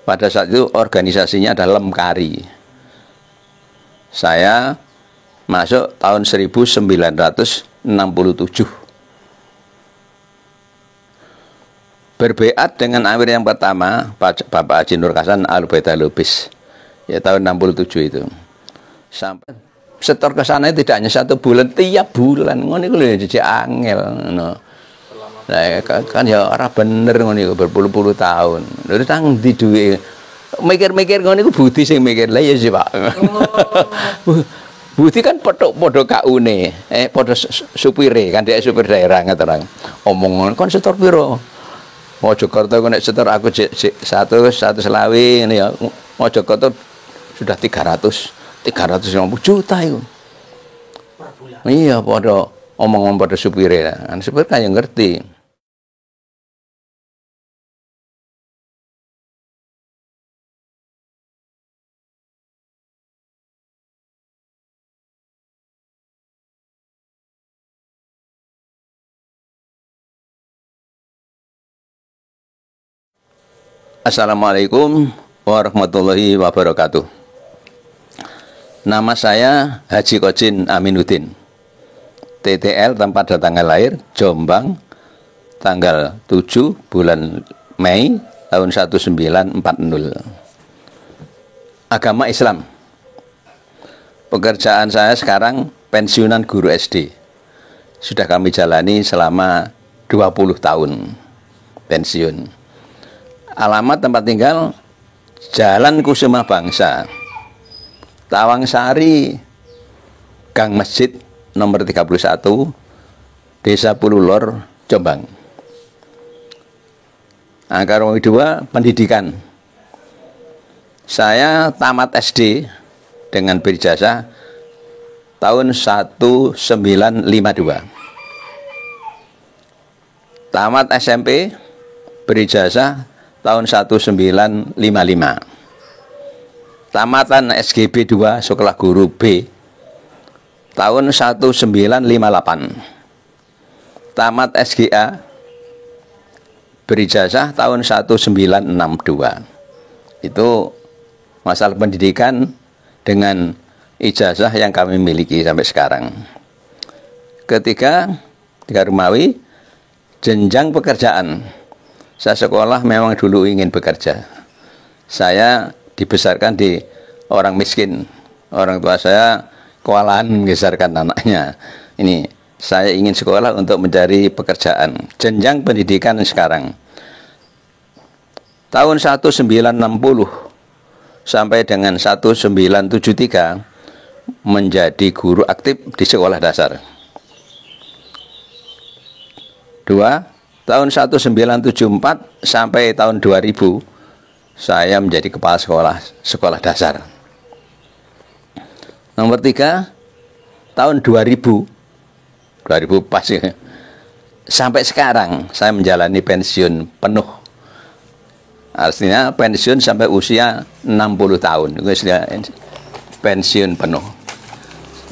Pada saat itu organisasinya adalah Lemkari. Saya masuk tahun 1967. Berbeat dengan amir yang pertama, Bapak Haji Nur Hasan Al-Baidah Lubis, ya tahun 67 itu. Sampai setor ke sana tidak hanya 1 bulan, tiap bulan. Ngono iku lho jadi angel ngono. Nah, kan ya ora bener ngono iku berpuluh-puluh tahun. Lha tang ndi duwe mikir-mikir ngono iku Budi sing mikir. Lah ya sih, Pak. Budi kan padha kaune, padha supire kan dhek supir daerah ngaten. Omong kon setor piro? Mojokerto kok nek setor aku satu selawi ngene ya. Mojokerto sudah 350 juta itu. Per bulan. Iya, padha omong-omong pada supire. Kan supir kan yang ngerti. Assalamualaikum warahmatullahi wabarakatuh. Nama saya Haji Kocin Aminuddin. TTL tempat dan tanggal lahir Jombang, tanggal 7 bulan Mei tahun 1940. Agama Islam. Pekerjaan saya sekarang pensiunan guru SD. Sudah kami jalani selama 20 tahun pensiun. Alamat tempat tinggal Jalan Kusuma Bangsa, Tawangsari, Gang Masjid nomor 31, Desa Pululor, Jombang. Angka nomor 2, pendidikan. Saya tamat SD dengan berijazah tahun 1952. Tamat SMP berijazah tahun 1955. Tamatan SGB 2 Sekolah Guru B tahun 1958. Tamat SGA berijazah tahun 1962. Itu masalah pendidikan dengan ijazah yang kami miliki sampai sekarang. Ketiga Rumawi, jenjang pekerjaan. Saya sekolah memang dulu ingin bekerja. Saya dibesarkan di orang miskin. Orang tua saya kewalahan membesarkan anaknya. Ini saya ingin sekolah untuk mencari pekerjaan. Jenjang pendidikan sekarang. Tahun 1960 sampai dengan 1973 menjadi guru aktif di sekolah dasar. 2. Tahun 1974 sampai tahun 2000 saya menjadi kepala sekolah dasar. Nomor 3, tahun 2000 pas ya. Sampai sekarang saya menjalani pensiun penuh. Artinya pensiun sampai usia 60 tahun. Itu pensiun penuh.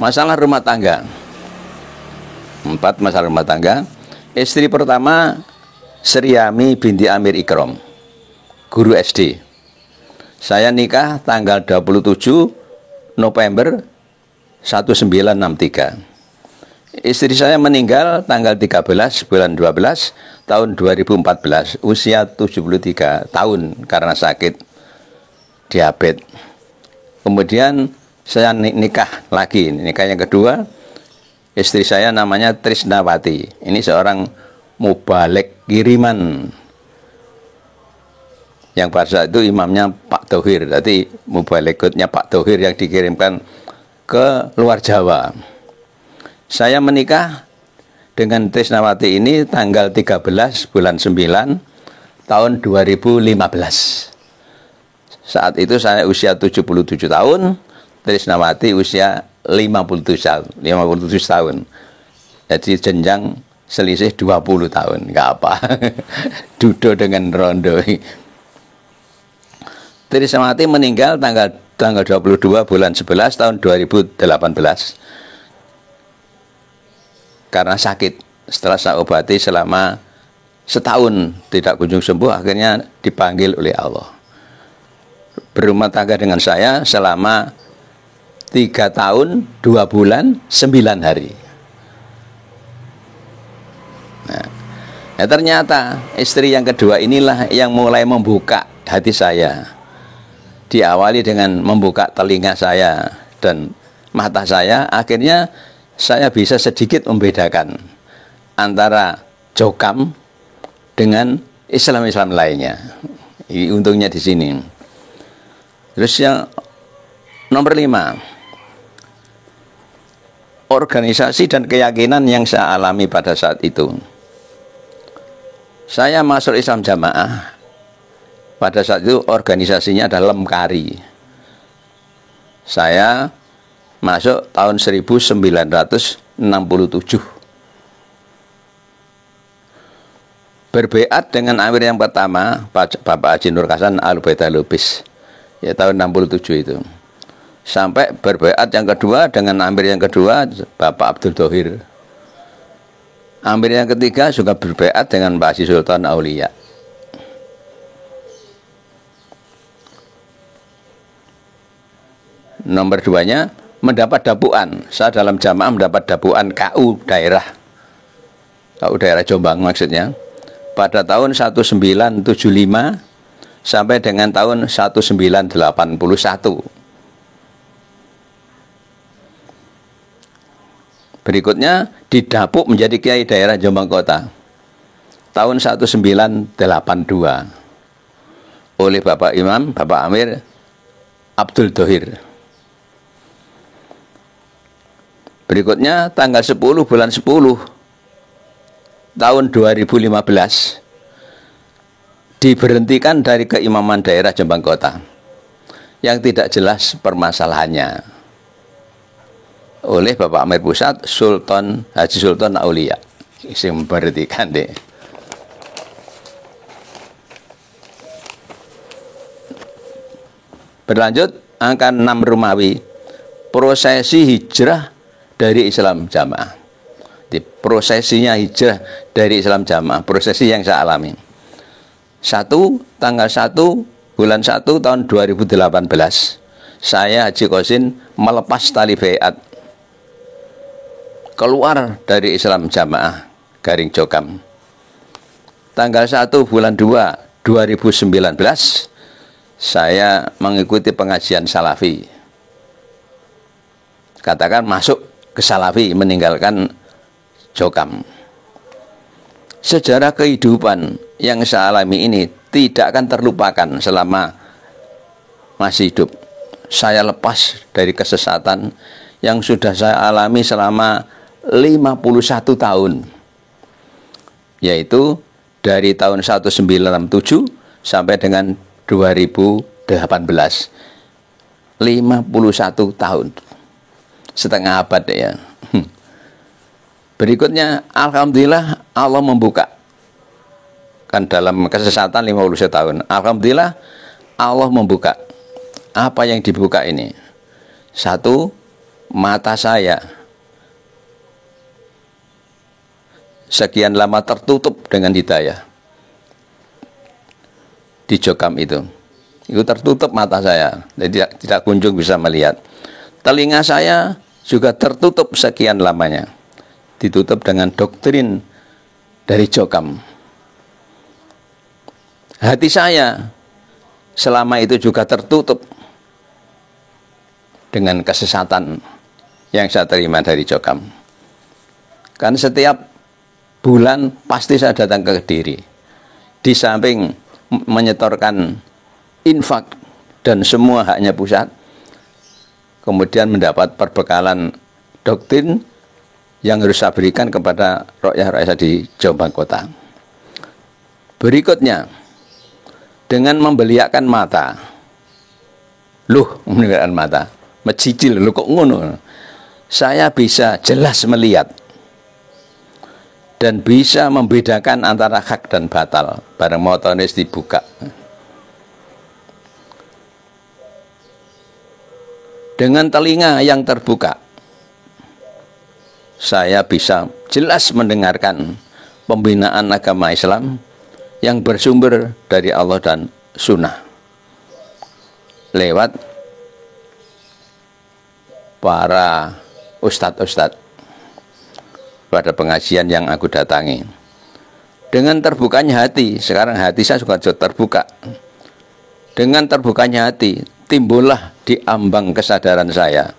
Masalah rumah tangga. 4, masalah rumah tangga. Istri pertama Sriami binti Amir Ikrom, guru SD. Saya nikah tanggal 27 November 1963. Istri saya meninggal tanggal 13 bulan 12 tahun 2014, usia 73 tahun karena sakit diabetes. Kemudian saya nikah lagi, nikah yang kedua. Istri saya namanya Trisnawati. Ini seorang mubalek kiriman. Yang pada saat itu imamnya Pak Thohir. Jadi mubalekutnya Pak Thohir yang dikirimkan ke luar Jawa. Saya menikah dengan Trisnawati ini tanggal 13 bulan 9 tahun 2015. Saat itu saya usia 77 tahun, Trisnawati usia 57 tahun. Jadi jenjang selisih 20 tahun. Enggak apa. Dudo dengan rondo. Trisnawati meninggal tanggal 22 bulan 11 tahun 2018. Karena sakit. Setelah saya obati selama setahun tidak kunjung sembuh, akhirnya dipanggil oleh Allah. berumah tangga dengan saya selama 3 tahun 2 bulan 9 hari. Nah, ya ternyata istri yang kedua inilah yang mulai membuka hati saya. Diawali dengan membuka telinga saya dan mata saya, akhirnya saya bisa sedikit membedakan antara Jokam dengan Islam-Islam lainnya. Ini untungnya di sini. Terus yang nomor 5, organisasi dan keyakinan yang saya alami pada saat itu. Saya masuk Islam Jamaah. Pada saat itu organisasinya adalah Lemkari. Saya masuk tahun 1967. Berbeat dengan amir yang pertama, Bapak Haji Nur Hasan Al-Baidah Lubis, ya tahun 67 itu. Sampai berbeat yang kedua dengan amir yang kedua, Bapak Abdul Thohir. Amir yang ketiga juga berbeat dengan Pak Haji Sultan Aulia. Nomor 2-nya mendapat dapuan. Saya dalam jamaah mendapat dapuan KU daerah Jombang maksudnya, pada tahun 1975 sampai dengan tahun 1981. Berikutnya didapuk menjadi Kiai daerah Jombang Kota tahun 1982 oleh Bapak Imam, Bapak Amir Abdul Thohir. Berikutnya tanggal 10 bulan 10 tahun 2015 diberhentikan dari keimaman daerah Jombang Kota yang tidak jelas permasalahannya oleh Bapak Amir Pusat Sultan Haji Sultan Aulia. Yang memberhentikan deh. Berlanjut angka 6 Romawi, prosesi hijrah dari Islam Jamaah. Di prosesinya hijrah dari Islam Jamaah, prosesi yang saya alami. Tanggal 1 bulan 1 tahun 2018, saya Haji Qasim melepas tali baiat, keluar dari Islam Jamaah Garing Jokam. Tanggal 1 bulan 2 2019, saya mengikuti pengajian Salafi. Katakan masuk ke Salafi, meninggalkan Jokam. Sejarah kehidupan yang saya alami ini tidak akan terlupakan selama masih hidup. Saya lepas dari kesesatan yang sudah saya alami selama 51 tahun, yaitu dari tahun 1967 sampai dengan 2018. 51 tahun, setengah abad ya. Berikutnya alhamdulillah Allah membuka, kan dalam kesesatan 51 tahun. Alhamdulillah Allah membuka. Apa yang dibuka ini? 1, mata saya sekian lama tertutup dengan hidayah di Jokam itu tertutup mata saya, jadi tidak kunjung bisa melihat. Telinga saya juga tertutup sekian lamanya, ditutup dengan doktrin dari Jokam. Hati saya selama itu juga tertutup dengan kesesatan yang saya terima dari Jokam. Kan setiap bulan pasti saya datang ke Kediri, di samping menyetorkan infak dan semua haknya pusat, kemudian mendapat perbekalan doktrin yang harus saya berikan kepada rakyat-rakyat di Jombang Kota. Berikutnya, dengan membeliakan mata, membeliakan mata, mencicil, kok ngono, saya bisa jelas melihat dan bisa membedakan antara hak dan batal. Barang motonis dibuka. Dengan telinga yang terbuka, saya bisa jelas mendengarkan pembinaan agama Islam yang bersumber dari Allah dan Sunnah. lewat para ustadz-ustadz pada pengajian yang aku datangi. Dengan terbukanya hati, sekarang hati saya sudah terbuka. Dengan terbukanya hati, timbullah di ambang kesadaran saya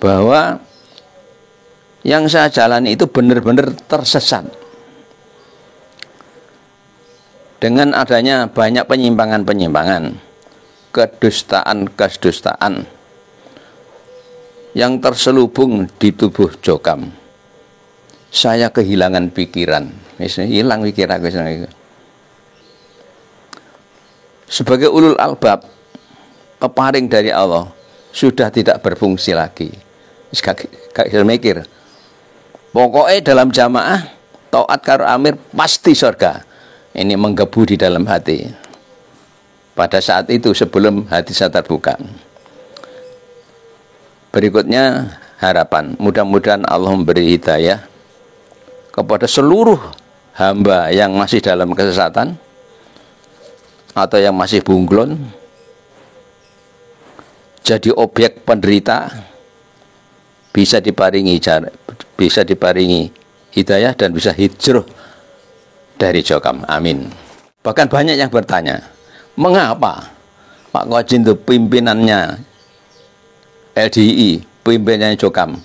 bahwa yang saya jalani itu benar-benar tersesat. Dengan adanya banyak penyimpangan-penyimpangan, kedustaan-kedustaan yang terselubung di tubuh Jokam, saya kehilangan pikiran. Hilang pikiran aku. Sebagai ulul albab, peparing dari Allah, sudah tidak berfungsi lagi. Gak bisa mikir. Pokoknya dalam jamaah, taat karo amir pasti surga. Ini menggebu di dalam hati. Pada saat itu sebelum hati saya terbuka. Berikutnya harapan. Mudah-mudahan Allah memberi hidayah kepada seluruh hamba yang masih dalam kesesatan atau yang masih bunglon, jadi objek penderita, bisa diparingi hidayah dan bisa hijrah dari Jokam. Amin. Bahkan banyak yang bertanya, mengapa Pak Qojin itu pimpinannya LDI, pimpinannya Jokam,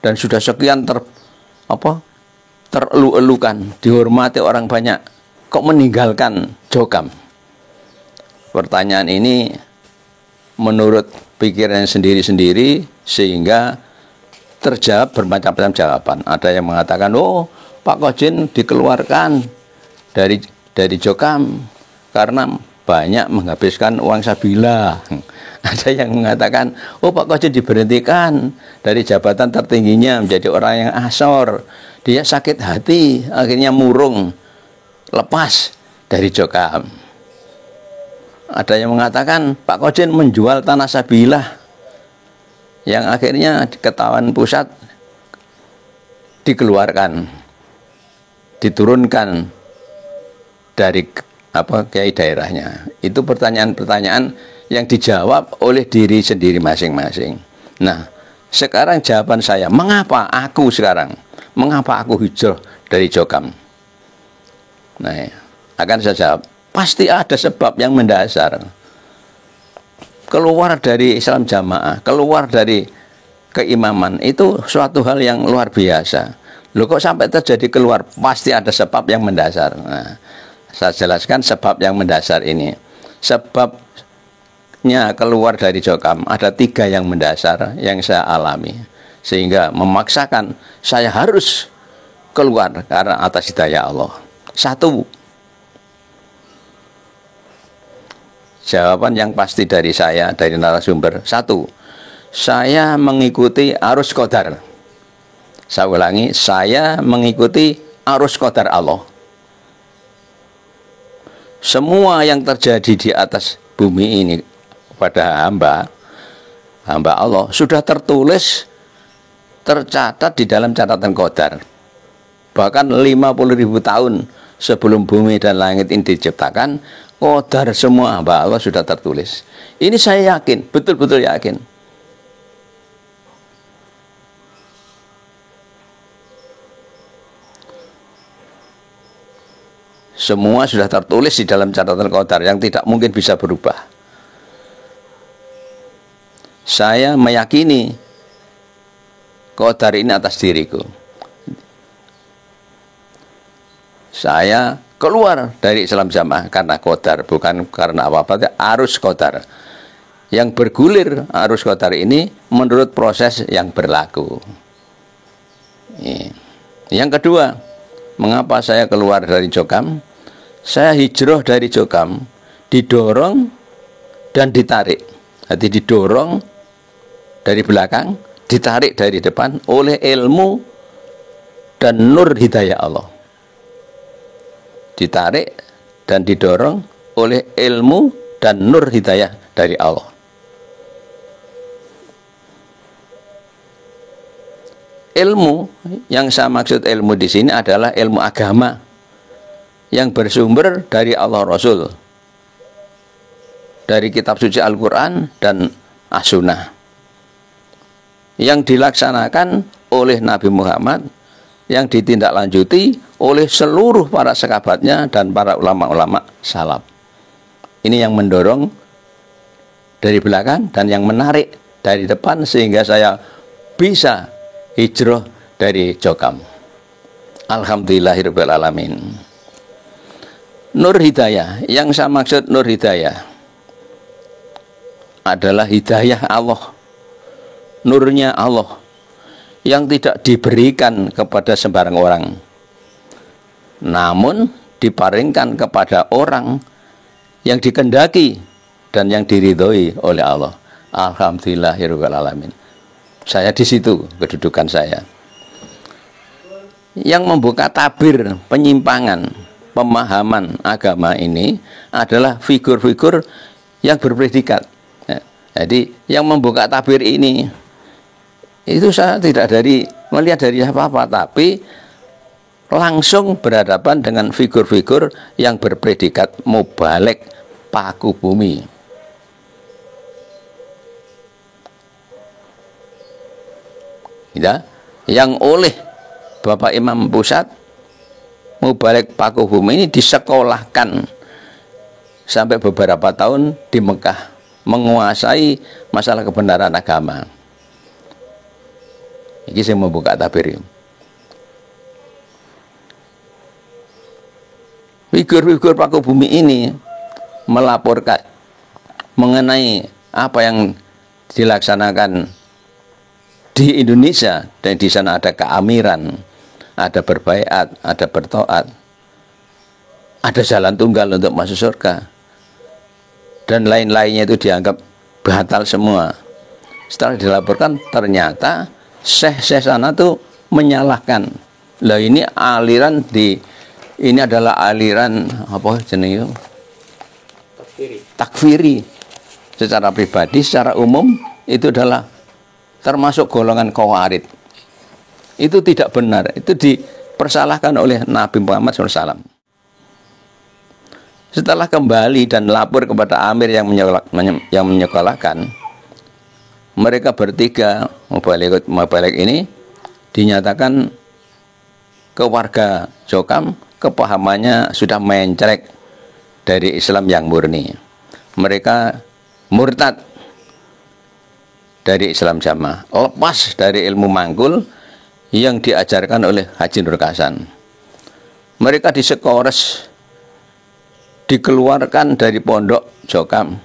dan sudah sekian terelu-elukan, dihormati orang banyak, kok meninggalkan Jokam? Pertanyaan ini menurut pikiran sendiri-sendiri sehingga terjawab bermacam-macam jawaban. Ada yang mengatakan, oh Pak Qojin dikeluarkan dari Jokam karena banyak menghabiskan uang sabila. Ada yang mengatakan, oh Pak Qojin diberhentikan dari jabatan tertingginya menjadi orang yang asor. Dia sakit hati, akhirnya murung, lepas dari Jokam. Ada yang mengatakan Pak Qojin menjual tanah sabilah yang akhirnya ketahuan pusat dikeluarkan, diturunkan dari kiai daerahnya. Itu pertanyaan-pertanyaan yang dijawab oleh diri sendiri masing-masing. Nah, sekarang jawaban saya, mengapa aku hijrah dari Jokam? Nah, akan saya jawab, pasti ada sebab yang mendasar. Keluar dari Islam jamaah, keluar dari keimaman, itu suatu hal yang luar biasa. Loh, kok sampai terjadi keluar? Pasti ada sebab yang mendasar. Nah, saya jelaskan sebab yang mendasar ini. Sebabnya keluar dari Jokam ada 3 yang mendasar yang saya alami, sehingga memaksakan saya harus keluar karena atas hidayah Allah. 1, jawaban yang pasti dari saya, dari narasumber. 1, saya mengikuti arus qadar. Saya ulangi, saya mengikuti arus qadar Allah. Semua yang terjadi di atas bumi ini pada hamba Allah sudah tertulis, tercatat di dalam catatan qadar. Bahkan 50.000 tahun sebelum bumi dan langit ini diciptakan, qadar semua hamba Allah sudah tertulis. Ini saya yakin, betul-betul yakin. Semua sudah tertulis di dalam catatan qadar yang tidak mungkin bisa berubah. Saya meyakini qadar ini atas diriku. Saya keluar dari Islam jamaah karena qadar, bukan karena apa-apa. Arus qadar yang bergulir, arus qadar ini menurut proses yang berlaku. Yang kedua, mengapa saya keluar dari Jokam? Saya hijrah dari Jokam didorong dan ditarik. Jadi didorong dari belakang, ditarik dari depan oleh ilmu dan nur hidayah Allah. Ditarik dan didorong oleh ilmu dan nur hidayah dari Allah. Ilmu yang saya maksud ilmu di sini adalah ilmu agama yang bersumber dari Allah Rasul dari kitab suci Al-Quran dan As-Sunnah yang dilaksanakan oleh Nabi Muhammad, yang ditindaklanjuti oleh seluruh para sahabatnya dan para ulama-ulama salaf. Ini yang mendorong dari belakang dan yang menarik dari depan sehingga saya bisa hijrah dari Jokam. Alhamdulillahirabbil alamin. Nur hidayah, yang saya maksud nur hidayah adalah hidayah Allah, nurnya Allah yang tidak diberikan kepada sembarang orang, namun diparingkan kepada orang yang dikehendaki dan yang diridhoi oleh Allah. Alhamdulillahirabbil alamin. Saya di situ kedudukan saya. Yang membuka tabir penyimpangan pemahaman agama ini adalah figur-figur yang berpredikat. Jadi yang membuka tabir ini itu saya tidak melihat dari apa-apa, tapi langsung berhadapan dengan figur-figur yang berpredikat mubalek, paku bumi. Ya, yang oleh Bapak Imam Pusat mubalek paku bumi ini disekolahkan sampai beberapa tahun di Mekah, menguasai masalah kebenaran agama. Ini saya membuka tabir. Figur-figur paku bumi ini melaporkan mengenai apa yang dilaksanakan di Indonesia, dan di sana ada keamiran, ada berbaiat, ada bertoat, ada jalan tunggal untuk masuk surga, dan lain-lainnya itu dianggap batal semua. Setelah dilaporkan, ternyata syekh-syekh sana tuh menyalahkan. Lah ini aliran ini adalah aliran apa jenis takfiri. Secara pribadi, secara umum itu adalah termasuk golongan Khawarij. Itu tidak benar, itu dipersalahkan oleh Nabi Muhammad SAW. Setelah kembali dan lapor kepada Amir yang menyekolahkan, mereka bertiga mubalek ini dinyatakan ke warga Jokam kepahamannya sudah mencrek dari Islam yang murni. Mereka murtad dari Islam jamaah, lepas dari ilmu manggul yang diajarkan oleh Haji Nur Hasan. Mereka disekores, dikeluarkan dari pondok Jokam.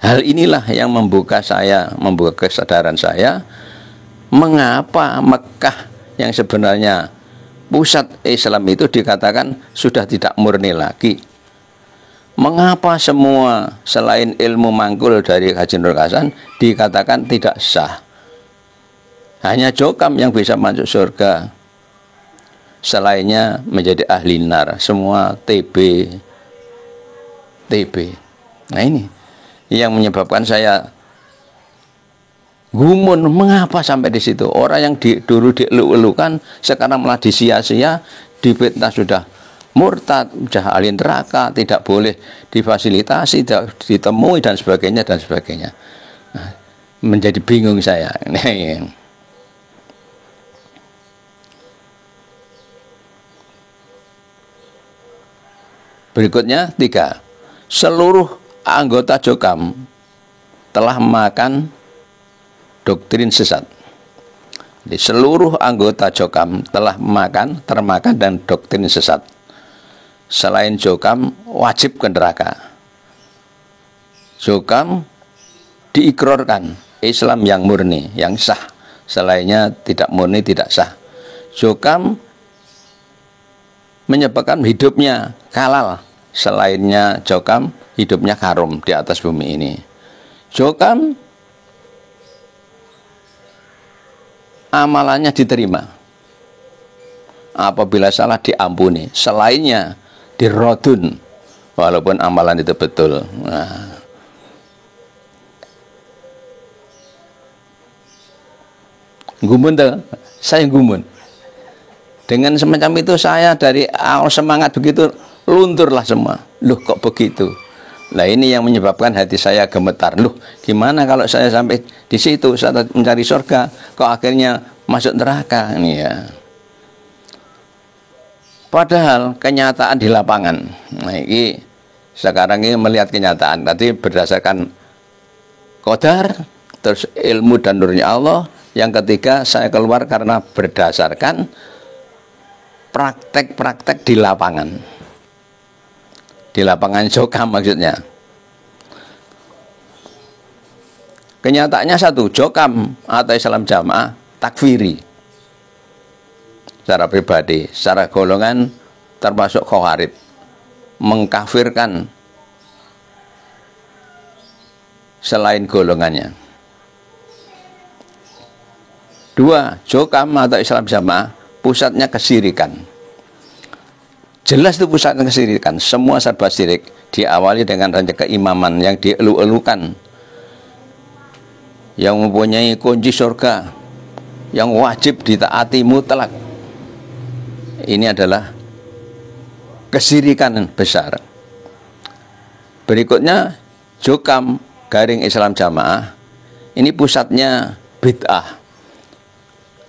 Hal inilah yang membuka kesadaran saya, mengapa Mekah yang sebenarnya pusat Islam itu dikatakan sudah tidak murni lagi. Mengapa semua selain ilmu manggul dari Haji Nur Hasan dikatakan tidak sah? Hanya Jokam yang bisa masuk surga, selainnya menjadi ahli nar, semua TB. Nah ini yang menyebabkan saya gumun, mengapa sampai di situ? Orang yang dulu dielu-elukan sekarang malah disia-sia, difitnah sudah murtad, sudah ahli neraka, tidak boleh difasilitasi, tidak ditemui dan sebagainya dan sebagainya. Nah, menjadi bingung saya. Berikutnya 3. Seluruh anggota Jokam telah makan doktrin sesat. Jadi seluruh anggota Jokam telah termakan dan doktrin sesat. Selain Jokam wajib ke neraka. Jokam diikrarkan Islam yang murni, yang sah. Selainnya tidak murni, tidak sah. Jokam menyebabkan hidupnya halal. Selainnya Jokam hidupnya haram di atas bumi ini. Jokam amalannya diterima, apabila salah diampuni, selainnya dirodun walaupun amalan itu betul. Nah, gumun tuh, saya gumun dengan semacam itu. Saya dari awal semangat begitu lunturlah semua. Loh kok begitu? Nah ini yang menyebabkan hati saya gemetar. Loh, gimana kalau saya sampai di situ saat mencari surga, kok akhirnya masuk neraka? Ini ya. Padahal kenyataan di lapangan. Nah ini sekarang ini melihat kenyataan. Tadi berdasarkan qadar, terus ilmu dan nurnya Allah. Yang ketiga saya keluar karena berdasarkan praktek-praktek di lapangan. Di lapangan Jokam maksudnya. Kenyataannya satu, Jokam atau Islam Jamaah takfiri. Secara pribadi, secara golongan termasuk Khawarij, mengkafirkan selain golongannya. Dua, Jokam atau Islam Jamaah pusatnya kesirikan. Jelas itu pusatnya kesirikan. Semua serba syirik. Diawali dengan rancang keimaman yang dielu-elukan, yang mempunyai kunci surga, yang wajib ditaati mutlak. Ini adalah kesirikan besar. Berikutnya Jokam garing Islam Jamaah. Ini pusatnya bid'ah.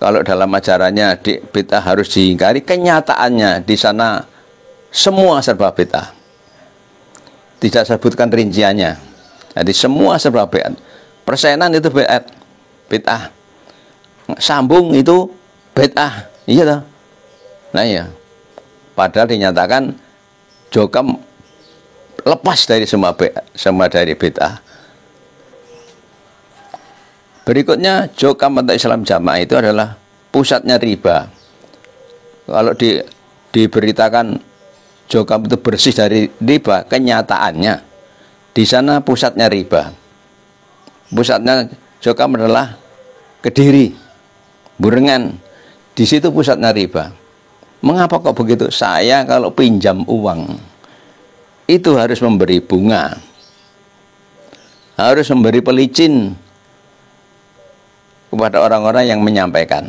Kalau dalam ajarannya bid'ah harus diingkari, kenyataannya di sana semua serba bid'ah. Tidak sebutkan rinciannya. Jadi semua serba bid'ah. Persenan itu bid'ah. Sambung itu bid'ah. Iya toh? Nah iya. Padahal dinyatakan Jokam lepas dari semua dari bid'ah. Berikutnya Jokam atau Islam Jamaah itu adalah pusatnya riba. Kalau diberitakan Jokam itu bersih dari riba, kenyataannya di sana pusatnya riba. Pusatnya Jokam adalah Kediri, Burengan. Di situ pusatnya riba. Mengapa kok begitu? Saya kalau pinjam uang itu harus memberi bunga, harus memberi pelicin kepada orang-orang yang menyampaikan.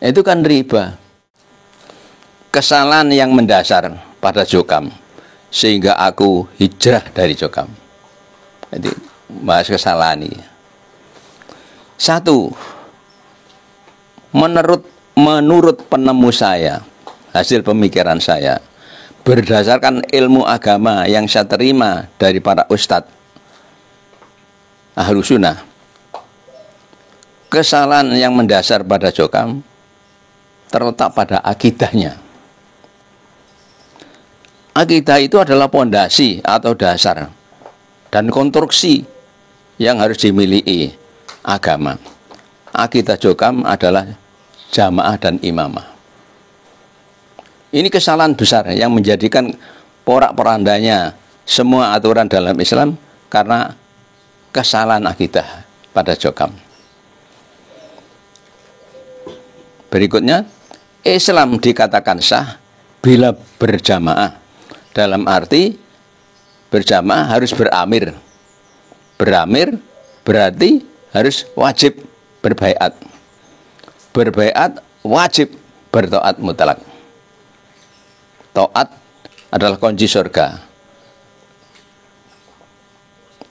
Itu kan riba. Kesalahan yang mendasar pada Jokam sehingga aku hijrah dari Jokam. Jadi bahas kesalahan ini. Satu, menurut penemu saya, hasil pemikiran saya, berdasarkan ilmu agama yang saya terima dari para ustadz Ahlus Sunnah, kesalahan yang mendasar pada Jokam terletak pada akidahnya. Akidah itu adalah pondasi atau dasar dan konstruksi yang harus dimiliki agama. Akidah Jokam adalah jamaah dan imamah. Ini kesalahan besar yang menjadikan porak-porandanya semua aturan dalam Islam karena kesalahan akidah pada Jokam. Berikutnya, Islam dikatakan sah bila berjamaah. Dalam arti berjamaah harus beramir. Beramir berarti harus wajib berbaiat. Berbaiat wajib bertaat mutlak. Taat adalah kunci surga.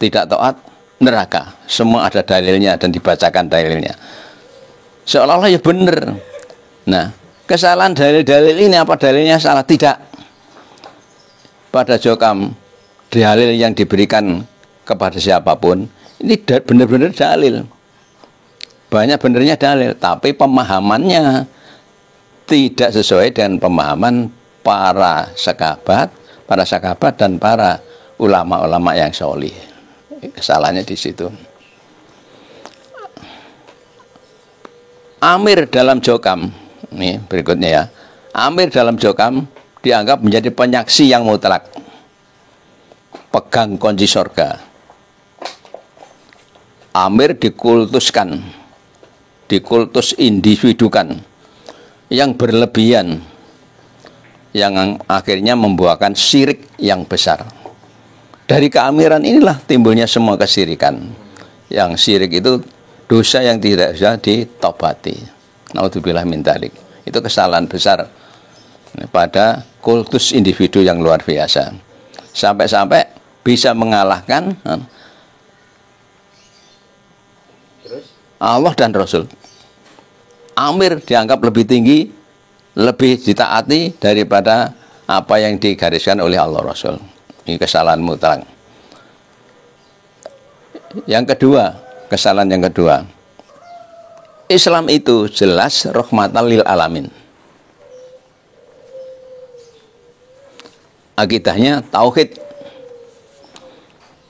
Tidak taat neraka. Semua ada dalilnya dan dibacakan dalilnya. Seolah-olah ya benar. Nah, kesalahan dalil-dalil ini apa dalilnya salah? Tidak. Pada Jokam, dalil yang diberikan kepada siapapun ini benar-benar dalil. Banyak benernya dalil, tapi pemahamannya tidak sesuai dengan pemahaman para sahabat dan para ulama-ulama yang solih. Kesalahannya di situ. Amir dalam Jokam, ini berikutnya ya. Amir dalam Jokam dianggap menjadi penyaksi yang mutlak, pegang kunci surga. Amir dikultuskan, dikultus individukan yang berlebihan, yang akhirnya membuahkan syirik yang besar. Dari keamiran inilah timbulnya semua kesirikan. Yang syirik itu dosa yang tidak bisa ditobati. Naudzubillah min dzalik. Itu kesalahan besar pada kultus individu yang luar biasa. Sampai-sampai bisa mengalahkan Allah dan Rasul. Amir dianggap lebih tinggi, lebih ditaati daripada apa yang digariskan oleh Allah Rasul. Ini kesalahan mutlak. Yang kedua, kesalahan yang kedua, Islam itu jelas rahmatan lil alamin. Akidahnya tauhid,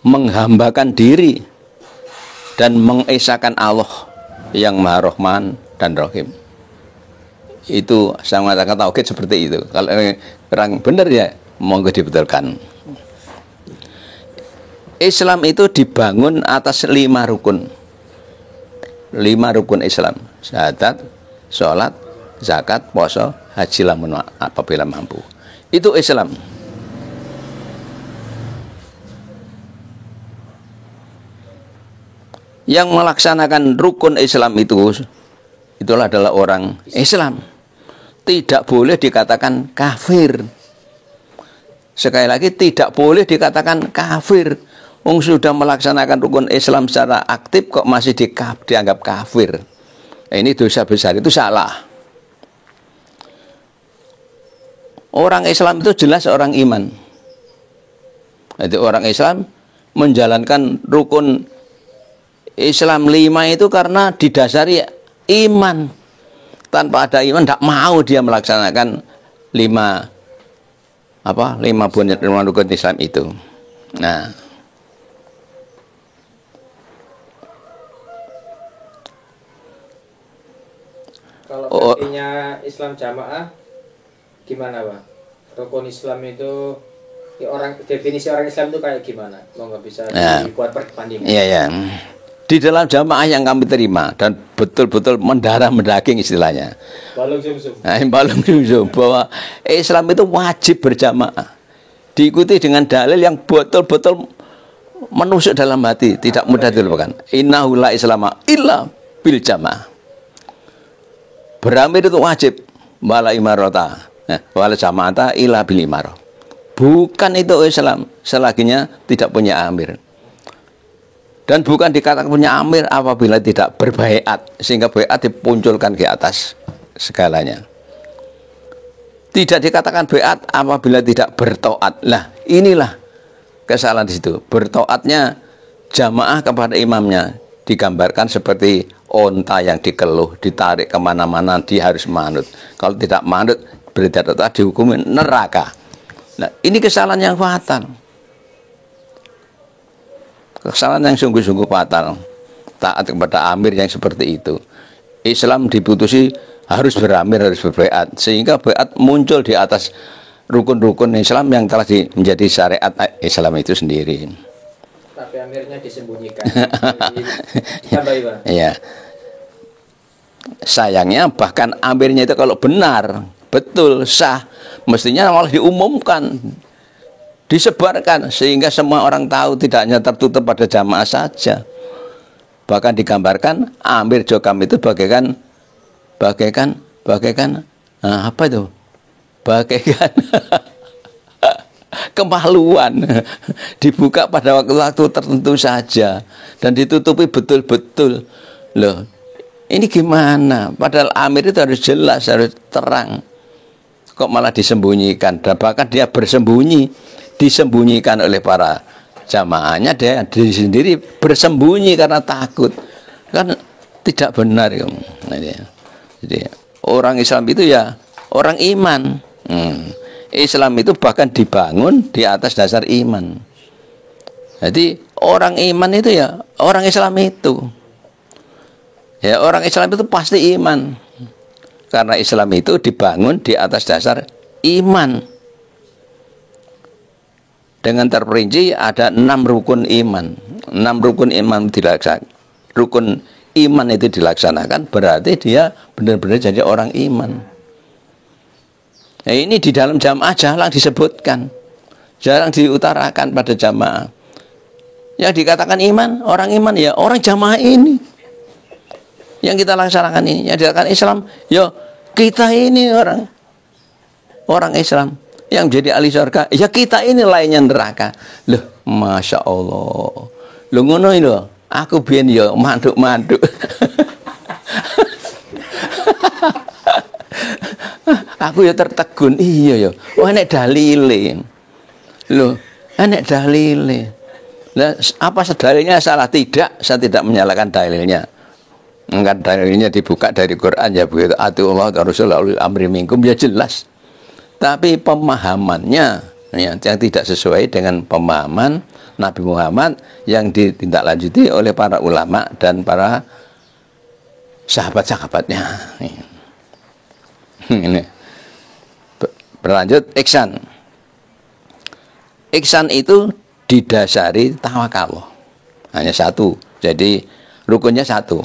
menghambakan diri dan mengesahkan Allah yang Maha Rahman dan Rahim. Itu saya mengatakan tauhid seperti itu. Kalau kurang benar ya monggo dibetulkan. Islam itu dibangun atas 5 rukun. 5 rukun Islam: syahadat, sholat, zakat, puasa, haji lamun apabila mampu. Itu Islam. Yang melaksanakan rukun Islam itulah adalah orang Islam. Tidak boleh dikatakan kafir. Sekali lagi, tidak boleh dikatakan kafir. Wong sudah melaksanakan rukun Islam secara aktif kok masih dianggap kafir. Ini dosa besar, itu salah. Orang Islam itu jelas orang iman. Jadi orang Islam menjalankan rukun Islam 5 itu karena didasari iman. Tanpa ada iman tidak mau dia melaksanakan 5 rukun Islam itu. Nah, kalau artinya Islam jamaah gimana, Pak? Rukun Islam itu definisi orang Islam itu kayak gimana? Mau nggak bisa dibuat perbandingan? Iya, ya. Di dalam jamaah yang kami terima dan betul-betul mendarah mendaging istilahnya. Balung sumsum. Balung sumsum bahwa Islam itu wajib berjamaah. Diikuti dengan dalil yang betul-betul menusuk dalam hati, tidak mudah dilupakan. Innahu la islama illa bil jamaah. Beramir itu wajib, wala imarata, wala jamaata illa bil imarah. Bukan itu Islam selaginya tidak punya amir. Dan bukan dikatakan punya amir apabila tidak berbaiat, sehingga baiat dipunculkan di atas segalanya. Tidak dikatakan baiat apabila tidak bertaat. Lah, inilah kesalahan di situ. Bertaatnya jamaah kepada imamnya digambarkan seperti onta yang dikeluh, ditarik kemana-mana, dia harus manut. Kalau tidak manut, berarti dihukumi neraka. Nah, ini kesalahan yang fatal. Kesalahan yang sungguh-sungguh fatal. Taat kepada amir yang seperti itu. Islam diputusi harus beramir, harus berbaiat, sehingga baiat muncul di atas rukun-rukun Islam yang telah menjadi syariat Islam itu sendiri. Tapi amirnya disembunyikan. Tambahi, Pak. Iya. Sayangnya bahkan amirnya itu kalau benar, betul, sah, mestinya malah diumumkan, disebarkan sehingga semua orang tahu, tidak hanya tertutup pada jamaah saja. Bahkan digambarkan amir jokam itu bagaikan apa itu? Bagaikan kemaluan dibuka pada waktu-waktu tertentu saja dan ditutupi betul-betul. Loh, ini gimana? Padahal amir itu harus jelas, harus terang. Kok malah disembunyikan? Dan bahkan dia bersembunyi, disembunyikan oleh para jamaahnya, dia diri sendiri bersembunyi karena takut. Kan tidak benar ya. Jadi orang Islam itu ya orang iman. Islam itu bahkan dibangun di atas dasar iman. Jadi orang iman itu ya orang Islam itu. Ya orang Islam itu pasti iman. Karena Islam itu dibangun di atas dasar iman. Dengan terperinci ada 6 rukun iman. 6 rukun iman dilaksanakan. Rukun iman itu dilaksanakan berarti dia benar-benar jadi orang iman. Nah, ini di dalam jamaah jarang disebutkan, jarang diutarakan pada jamaah. Yang dikatakan iman, orang iman ya orang jamaah ini. Yang kita laksanakan ini, yang dikatakan Islam, ya kita ini orang Islam. Yang menjadi ahli surga, ya kita ini lainnya neraka. Loh, Masya Allah. Loh ngono ini loh. Aku biyen ya manduk-manduk. Aku ya tertegun. Iya ya. Oh, enek dalile. Loh, enek dalile. Lah, apa dalilnya salah? Tidak, saya tidak menyalahkan dalilnya. Enggak, dalilnya dibuka dari Quran ya begitu. Atiullah wa Rasulullah amri minkum ya jelas. Tapi pemahamannya ya, yang tidak sesuai dengan pemahaman Nabi Muhammad yang ditindaklanjuti oleh para ulama dan para sahabat-sahabatnya. Ini berlanjut, ihsan. Ihsan itu didasari tawakal. Hanya satu. Jadi rukunnya satu.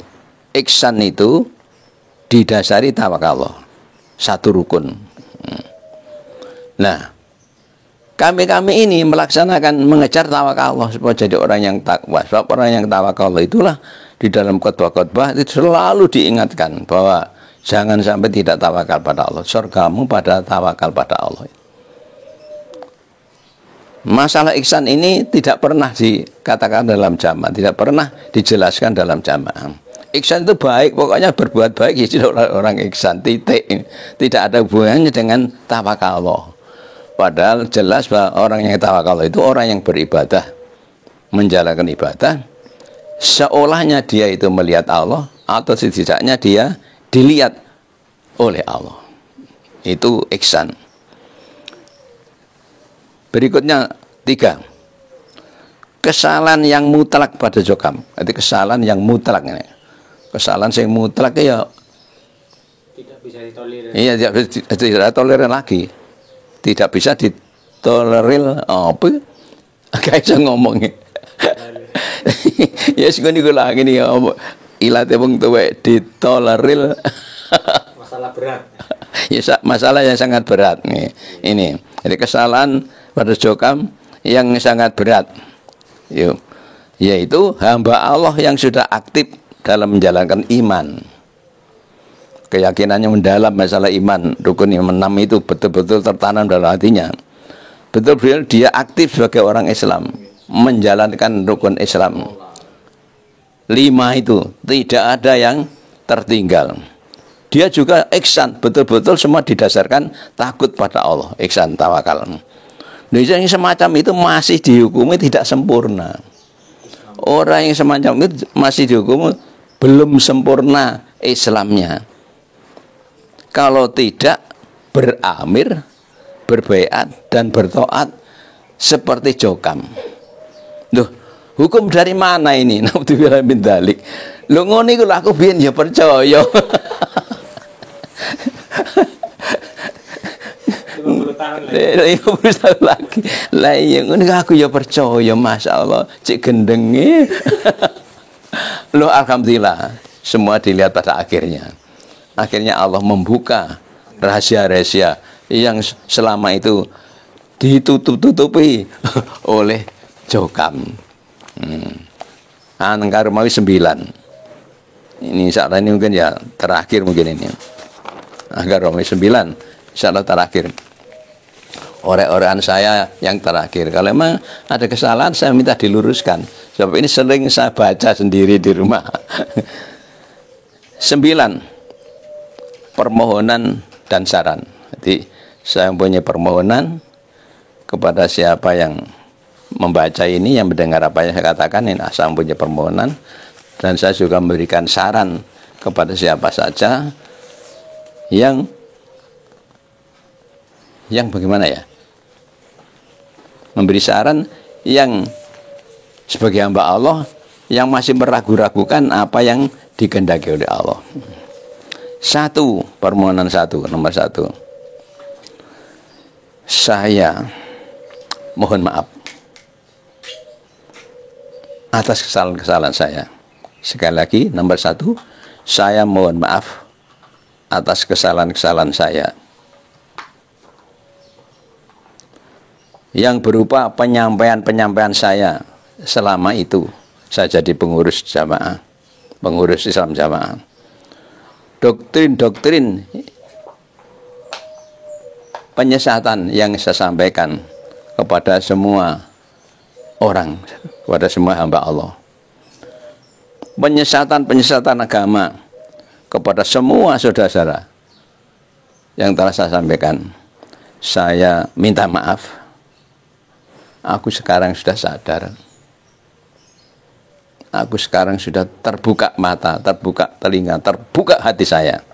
Ihsan itu didasari tawakal. Satu rukun. Nah, kami ini melaksanakan mengejar tawakal Allah supaya jadi orang yang takwa. Sebab orang yang tawakal Allah itulah di dalam khotbah-khotbah itu selalu diingatkan bahwa jangan sampai tidak tawakal pada Allah. Surgamu pada tawakal pada Allah. Masalah ihsan ini tidak pernah dikatakan dalam jamaah, tidak pernah dijelaskan dalam jamaah. Ihsan itu baik, pokoknya berbuat baik ya orang ihsan, titik. Tidak ada hubungannya dengan tawakal Allah. Padahal jelas bahwa orang yang tawakal itu orang yang beribadah, menjalankan ibadah, seolahnya dia itu melihat Allah, atau setidaknya dia dilihat oleh Allah. Itu ihsan. Berikutnya 3. Kesalahan yang mutlak pada jokam. Itu kesalahan yang mutlak ini. Kesalahan yang mutlak ya tidak bisa ditolerir. Iya, tidak ditolerir lagi. Tidak bisa ditolerir apa? Kayak saya ngomongnya. Ya sing niku lah ngene ya. Ilate wong tuwek ditolerir. Masalah berat. Ya, masalah yang sangat berat nih. Ini. Jadi kesalahan pada jokam yang sangat berat. Yaitu hamba Allah yang sudah aktif dalam menjalankan iman. Keyakinannya mendalam masalah iman, rukun iman 6 itu betul-betul tertanam dalam hatinya. Betul-betul dia aktif sebagai orang Islam, menjalankan rukun Islam. 5 itu tidak ada yang tertinggal. Dia juga ihsan, betul-betul semua didasarkan takut pada Allah, ihsan tawakal. Nah, yang semacam itu masih dihukumi tidak sempurna. Orang yang semacam itu masih dihukumi belum sempurna Islamnya. Kalau tidak beramir, berbaiat dan bertaat seperti jokam. Loh, hukum dari mana ini? Naudzubillah min dzalik. Lho ngono iku lho aku biyen ya percaya. 50 tahun lagi. 50 tahun lagi. Lah iya ngono aku ya percaya, masyaallah. Cik gendenge. Loh alhamdulillah, semua dilihat pada akhirnya. Akhirnya Allah membuka rahasia-rahasia yang selama itu ditutup-tutupi oleh jokam. Angka Romawi 9. Ini saat ini mungkin ya terakhir mungkin ini. Angka Romawi 9 insyaallah terakhir. Ore-orean saya yang terakhir. Kalau memang ada kesalahan saya minta diluruskan. Sebab ini sering saya baca sendiri di rumah. 9. Permohonan dan saran. Jadi saya mempunyai permohonan kepada siapa yang membaca ini, yang mendengar apa yang saya katakan, ini saya mempunyai permohonan, dan saya juga memberikan saran kepada siapa saja yang bagaimana ya, memberi saran yang sebagai hamba Allah yang masih meragu-ragukan apa yang dikehendaki oleh Allah. 1, permohonan 1, nomor 1. Saya mohon maaf atas kesalahan-kesalahan saya. Sekali lagi, nomor 1, saya mohon maaf atas kesalahan-kesalahan saya. Yang berupa penyampaian-penyampaian saya selama itu saya jadi pengurus jamaah, pengurus Islam jamaah. Doktrin-doktrin penyesatan yang saya sampaikan kepada semua orang, kepada semua hamba Allah. Penyesatan agama kepada semua saudara-saudara yang telah saya sampaikan. Saya minta maaf. Aku sekarang sudah sadar. Aku sekarang sudah terbuka mata, terbuka telinga, terbuka hati saya,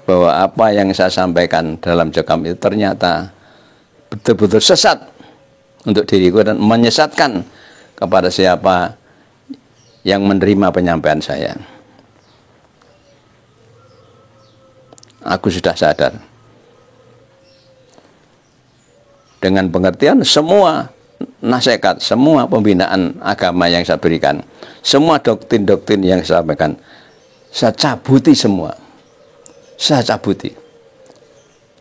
bahwa apa yang saya sampaikan dalam Jokam itu ternyata betul-betul sesat untuk diriku dan menyesatkan kepada siapa yang menerima penyampaian saya. Aku sudah sadar. Dengan pengertian semua nasihat, semua pembinaan agama yang saya berikan, semua doktrin-doktrin yang saya sampaikan, saya cabuti semua. Saya cabuti.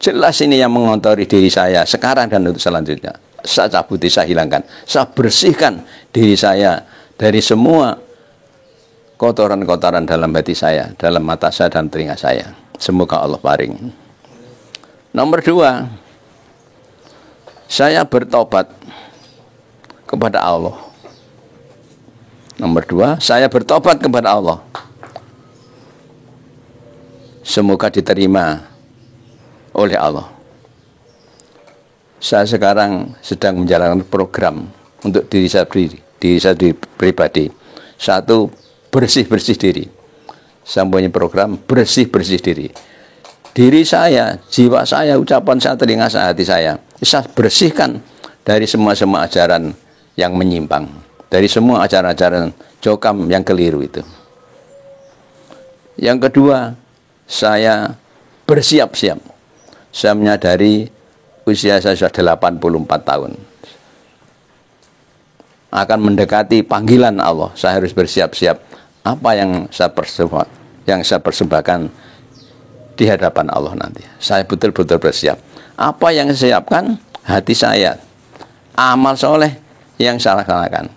Jelas ini yang mengontori diri saya sekarang dan untuk selanjutnya. Saya cabuti, saya hilangkan. Saya bersihkan diri saya dari semua kotoran-kotoran dalam hati saya, dalam mata saya dan telinga saya. Semoga Allah paring. Nomor 2, saya bertobat kepada Allah. Nomor 2, saya bertobat kepada Allah. Semoga diterima oleh Allah. Saya sekarang sedang menjalankan program untuk diri saya pribadi. Satu, bersih-bersih diri. Saya punya program bersih-bersih diri. Diri saya, jiwa saya, ucapan saya, telinga saya, hati saya bersihkan dari semua ajaran yang menyimpang, dari semua ajaran-ajaran Jokam yang keliru itu. Yang kedua, saya bersiap-siap. Saya menyadari usia saya sudah 84 tahun. Akan mendekati panggilan Allah. Saya harus bersiap-siap. Apa yang saya persembahkan di hadapan Allah nanti. Saya betul-betul bersiap. Apa yang saya siapkan? Hati saya. Amal soleh yang saya laksanakan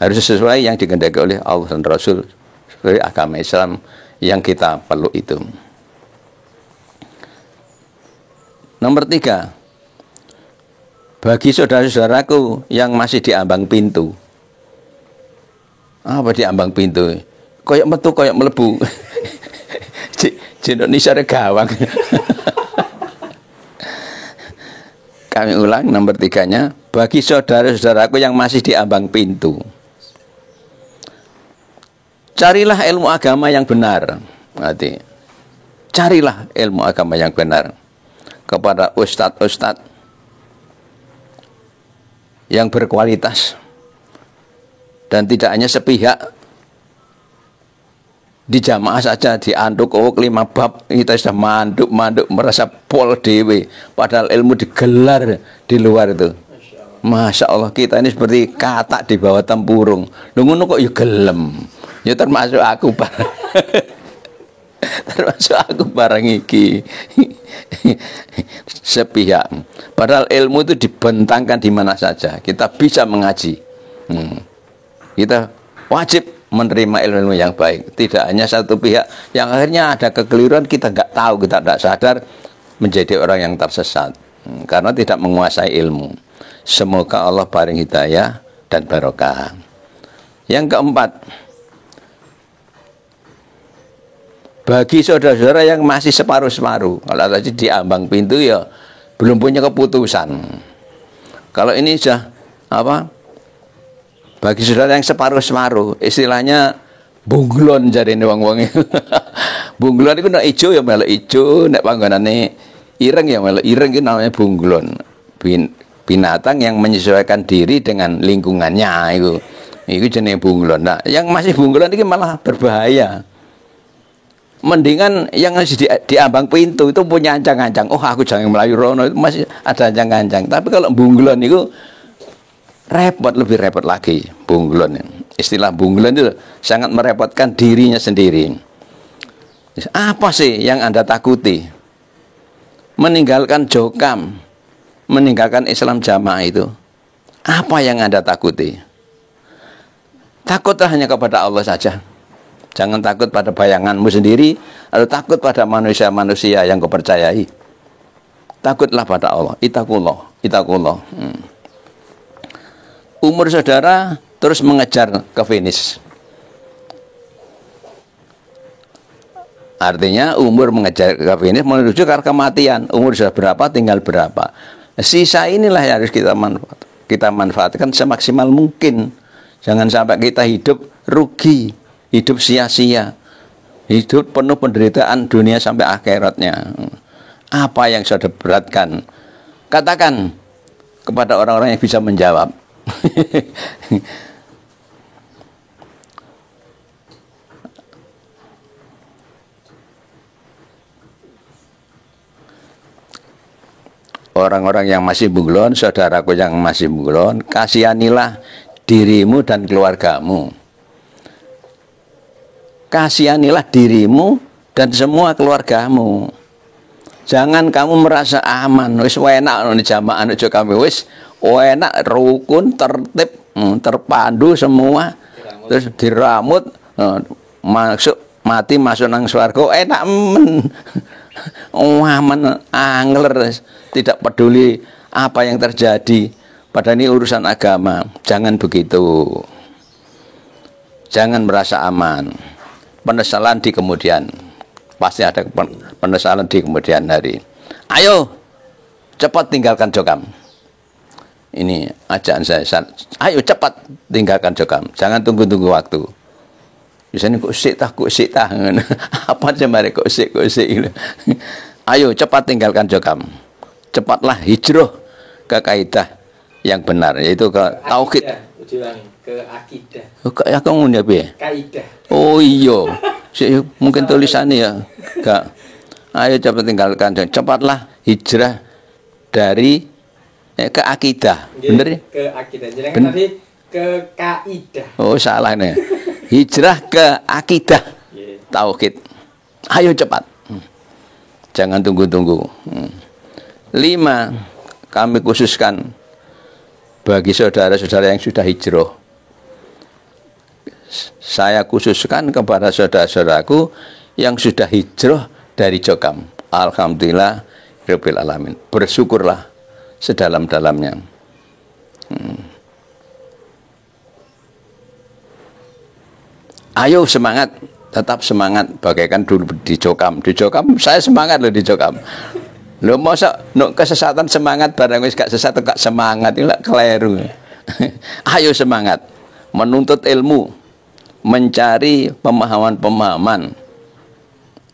harus sesuai yang dikehendaki oleh Allah dan Rasul, sebagai agama Islam yang kita perlu itu. Nomor 3, bagi saudara-saudaraku yang masih di ambang pintu. Apa di ambang pintu? Koyok metu, koyok melebu. Di Indonesia ada gawang. Kami ulang nomor 3-nya, bagi saudara-saudaraku yang masih di ambang pintu. Carilah ilmu agama yang benar. Berarti, carilah ilmu agama yang benar kepada ustadz-ustadz yang berkualitas dan tidak hanya sepihak di jamaah saja, dianduk 5 bab kita sudah manduk merasa pol dewe, padahal ilmu digelar di luar itu. Masya Allah, kita ini seperti katak di bawah tempurung. Ngono kok ya gelem. Ya termasuk aku barang. Termasuk aku barang iki. Sepihak. Padahal ilmu itu dibentangkan di mana saja. Kita bisa mengaji. Kita wajib menerima ilmu yang baik. Tidak hanya satu pihak yang akhirnya ada kekeliruan, kita nggak tahu, kita tidak sadar, menjadi orang yang tersesat karena tidak menguasai ilmu. Semoga Allah paring hidayah dan barokah. Yang keempat, bagi saudara-saudara yang masih separuh-separuh, kalau tadi di ambang pintu ya belum punya keputusan. Kalau ini sudah apa? Bagi saudara yang separuh-separuh, istilahnya bunglon jadi wong-wong. Bunglon itu nek ijo ya melok ijo, nek panggonane ireng ya melok ireng, itu namanya bunglon. Binatang yang menyesuaikan diri dengan lingkungannya itu jenis bunglon. Nah, yang masih bunglon ini malah berbahaya. Mendingan yang masih di ambang pintu itu punya ancang-ancang. Oh, aku jangan melayu rono, itu masih ada ancang-ancang. Tapi kalau bunglon itu repot, lebih repot lagi bunglon. Istilah bunglon itu sangat merepotkan dirinya sendiri. Apa sih yang Anda takuti? Meninggalkan Jokam, meninggalkan Islam Jamaah itu, apa yang Anda takuti? Takutlah hanya kepada Allah saja. Jangan takut pada bayanganmu sendiri, atau takut pada manusia-manusia yang kau percayai. Takutlah pada Allah. Itakullah. Umur saudara terus mengejar ke finish. Artinya umur mengejar ke finish menuju ke kematian. Umur sudah berapa, tinggal berapa. Sisa inilah yang harus kita manfaatkan semaksimal mungkin. Jangan sampai kita hidup rugi, hidup sia-sia, hidup penuh penderitaan dunia sampai akhiratnya. Apa yang sudah beratkan? Katakan kepada orang-orang yang bisa menjawab. Orang-orang yang masih bunglon, saudaraku yang masih bunglon, kasihanilah dirimu dan keluargamu. Kasihanilah dirimu dan semua keluargamu. Jangan kamu merasa aman, wis enak di jamaah aja kami wis enak, rukun, tertib, terpadu semua, terus diramut, mati masuk nang swarga enak men. Aman, angler, tidak peduli apa yang terjadi. Padahal ini urusan agama. Jangan begitu. Jangan merasa aman. Penyesalan di kemudian. Pasti ada penyesalan di kemudian hari. Ayo, cepat tinggalkan Jokam. Ini ajakan saya. Ayo cepat tinggalkan Jokam. Jangan tunggu-tunggu waktu. Biasanya kok sik tah. Apa aja mari kok sik. Ayo cepat tinggalkan Jokam. Cepatlah hijrah ke kaidah yang benar, yaitu ke tauhid. Ke akidah. Kayak kamu ya, Be? Kaidah. Oh iya. Mungkin tulisannya ya. Kak. Ayo cepat tinggalkan. Cepatlah hijrah dari ke akidah. Bener ya? Ke akidah. Jangan tadi ke kaidah. Oh, salah nih. Hijrah ke akidah. Tauhid. Ayo cepat. Jangan tunggu-tunggu. 5. Kami khususkan bagi saudara-saudara yang sudah hijrah. Saya khususkan kepada saudara-saudaraku yang sudah hijrah dari Jokam. Alhamdulillah Rabbil Alamin. Bersyukurlah sedalam-dalamnya. Ayo semangat, tetap semangat, bagaikan dulu di Jokam. Di Jokam saya semangat loh di Jokam. Lo masa kesesatan semangat barang wis gak sesat gak semangat itu keliru. Ayo semangat menuntut ilmu, mencari pemahaman.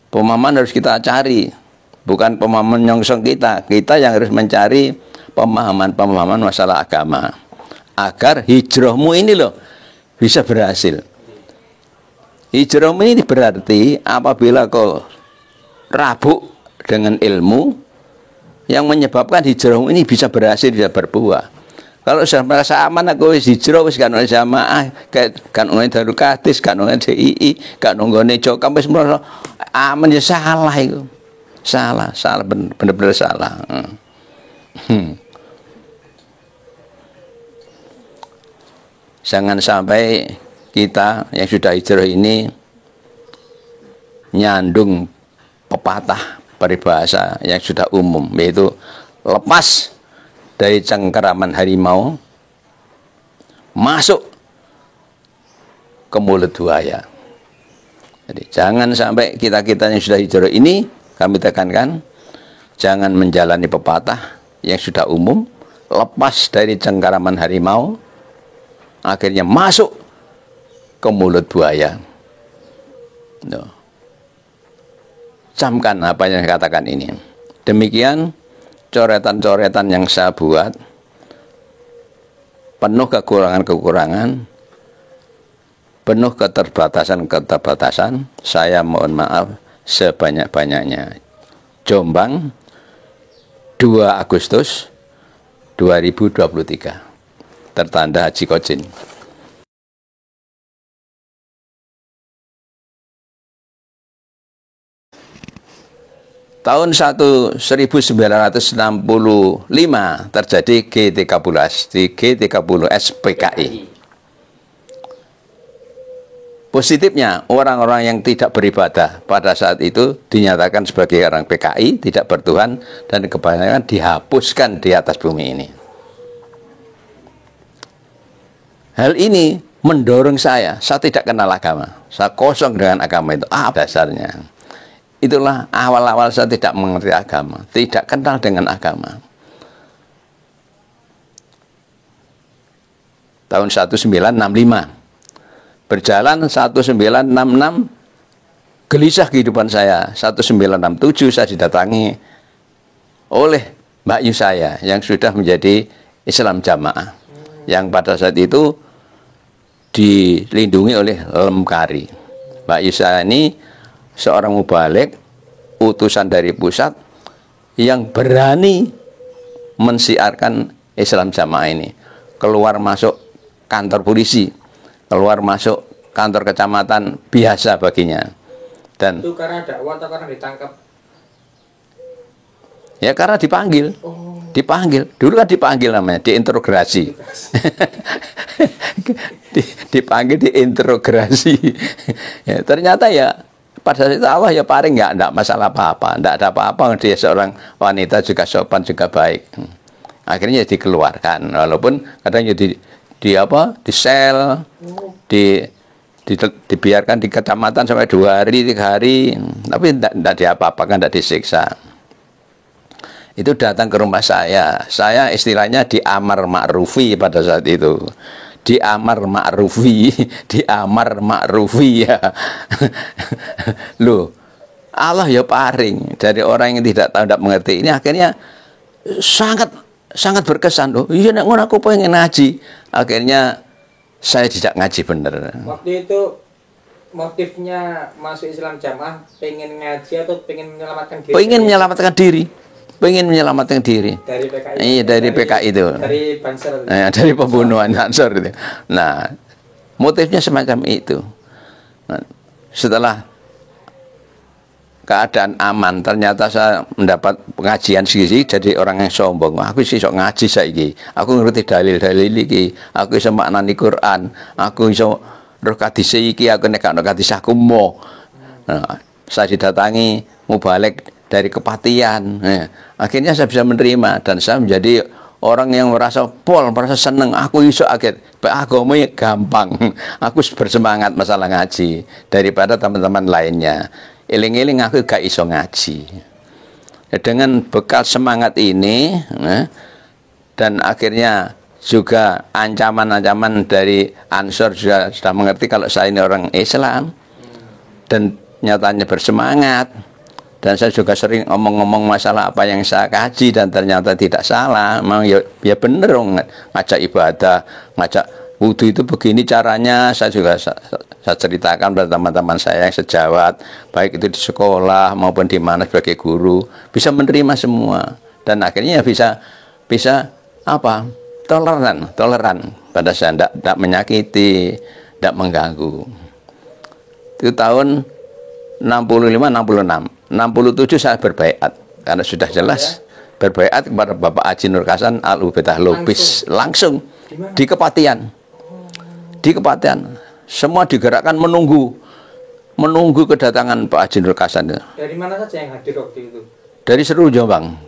Pemahaman harus kita cari, bukan pemahaman nyongsong kita. Kita yang harus mencari pemahaman masalah agama agar hijrahmu ini loh bisa berhasil. Hijrahmu ini berarti apabila kau rabuk dengan ilmu yang menyebabkan hijrahmu ini bisa berhasil, bisa berbuah. Kalau sudah merasa aman aku hijrah wis kan oleh jamaah, kan oleh Darul Qadis, kan oleh DII, kan nggone Jokam wis merasa aman, ya salah itu. Salah benar-benar salah. Jangan sampai kita yang sudah hijrah ini nyandung pepatah peribahasa yang sudah umum, yaitu lepas dari cengkeraman harimau masuk ke mulut buaya. Jadi jangan sampai kita yang sudah hijrah ini, kami tekankan, jangan menjalani pepatah yang sudah umum, lepas dari cengkeraman harimau, akhirnya masuk ke mulut buaya. No. Camkan apa yang saya katakan ini. Demikian coretan-coretan yang saya buat, penuh kekurangan-kekurangan, penuh keterbatasan-keterbatasan. Saya mohon maaf sebanyak-banyaknya. Jombang, 2 Agustus 2023. Tertanda Haji Kojin. Tahun 1965 terjadi G30 di G30 SPKI. Positifnya, orang-orang yang tidak beribadah pada saat itu dinyatakan sebagai orang PKI, tidak bertuhan, dan kebanyakan dihapuskan di atas bumi ini. Hal ini mendorong saya tidak kenal agama. Saya kosong dengan agama itu. Dasarnya. Itulah awal-awal saya tidak mengerti agama, tidak kenal dengan agama. Tahun 1965. Berjalan 1966, gelisah kehidupan saya. 1967 saya didatangi oleh Mbak Yu saya yang sudah menjadi Islam Jamaah. Yang pada saat itu dilindungi oleh Lemkari. Mbak Yusa ini seorang mubalik, utusan dari pusat yang berani mensiarkan Islam Jamaah ini. Keluar masuk kantor polisi, keluar masuk kantor kecamatan biasa baginya. Dan itu karena dakwah atau karena ditangkap? Ya karena dipanggil. Dipanggil. Dulu kan dipanggil namanya, diinterogasi. Dipanggil, diinterogasi. Ya, ternyata ya pada saat itu Allah ya paling enggak masalah apa-apa, enggak ada apa-apa, dia seorang wanita juga sopan juga baik. Akhirnya dikeluarkan, walaupun kadang jadi di sel, dibiarkan di kecamatan sampai 2 hari 3 hari, tapi enggak diapa-apakan, enggak disiksa. Itu datang ke rumah saya istilahnya diamar ma'rufi pada saat itu. Diamar ma'rufi ya. Loh, Allah ya paring dari orang yang tidak tahu, tidak mengerti. Ini akhirnya sangat berkesan loh. Iya nek ngono aku pengen ngaji. Akhirnya saya tidak ngaji bener. Waktu itu motifnya masuk Islam Jamaah pengen ngaji atau pengen menyelamatkan diri? Pengen menyelamatkan diri. Pengen menyelamatkan diri. Dari PKI. Iya, dari PKI itu. Dari Banser. Dari pembunuhan Ansor itu. Nah, motifnya semacam itu. Nah, setelah keadaan aman, ternyata saya mendapat pengajian sisi jadi orang yang sombong. Aku sih sok ngaji saiki. Aku ngerti dalil-dalil iki. Aku iso maknani Quran. Aku iso roh hadis iki, aku nek ana hadis aku mau. Nah, saya didatangi mubalik dari kepatian. Akhirnya saya bisa menerima dan saya menjadi orang yang merasa senang. Aku iso akhir agamanya gampang. Aku bersemangat masalah ngaji daripada teman-teman lainnya. Eling-eling aku gak iso ngaji. Dengan bekal semangat ini dan akhirnya juga ancaman-ancaman dari Ansor sudah mengerti kalau saya ini orang Islam dan nyatanya bersemangat. Dan saya juga sering ngomong-ngomong masalah apa yang saya kaji dan ternyata tidak salah. Memang ya bener ngajak ibadah, ngajak wudhu itu begini caranya. Saya juga saya ceritakan pada teman-teman saya yang sejawat, baik itu di sekolah maupun di mana sebagai guru, bisa menerima semua. Dan akhirnya bisa apa? Toleran pada saya, tidak menyakiti, tidak mengganggu. Itu tahun 65-66. 67 saya berbaiat karena sudah jelas berbaiat kepada Bapak Haji Nur Hasan Al-Ubaidah Lubis langsung di Kepatian. Di Kepatian semua digerakkan menunggu kedatangan Pak Haji Nur Hasan. Dari mana saja yang hadir waktu itu? Dari seluruh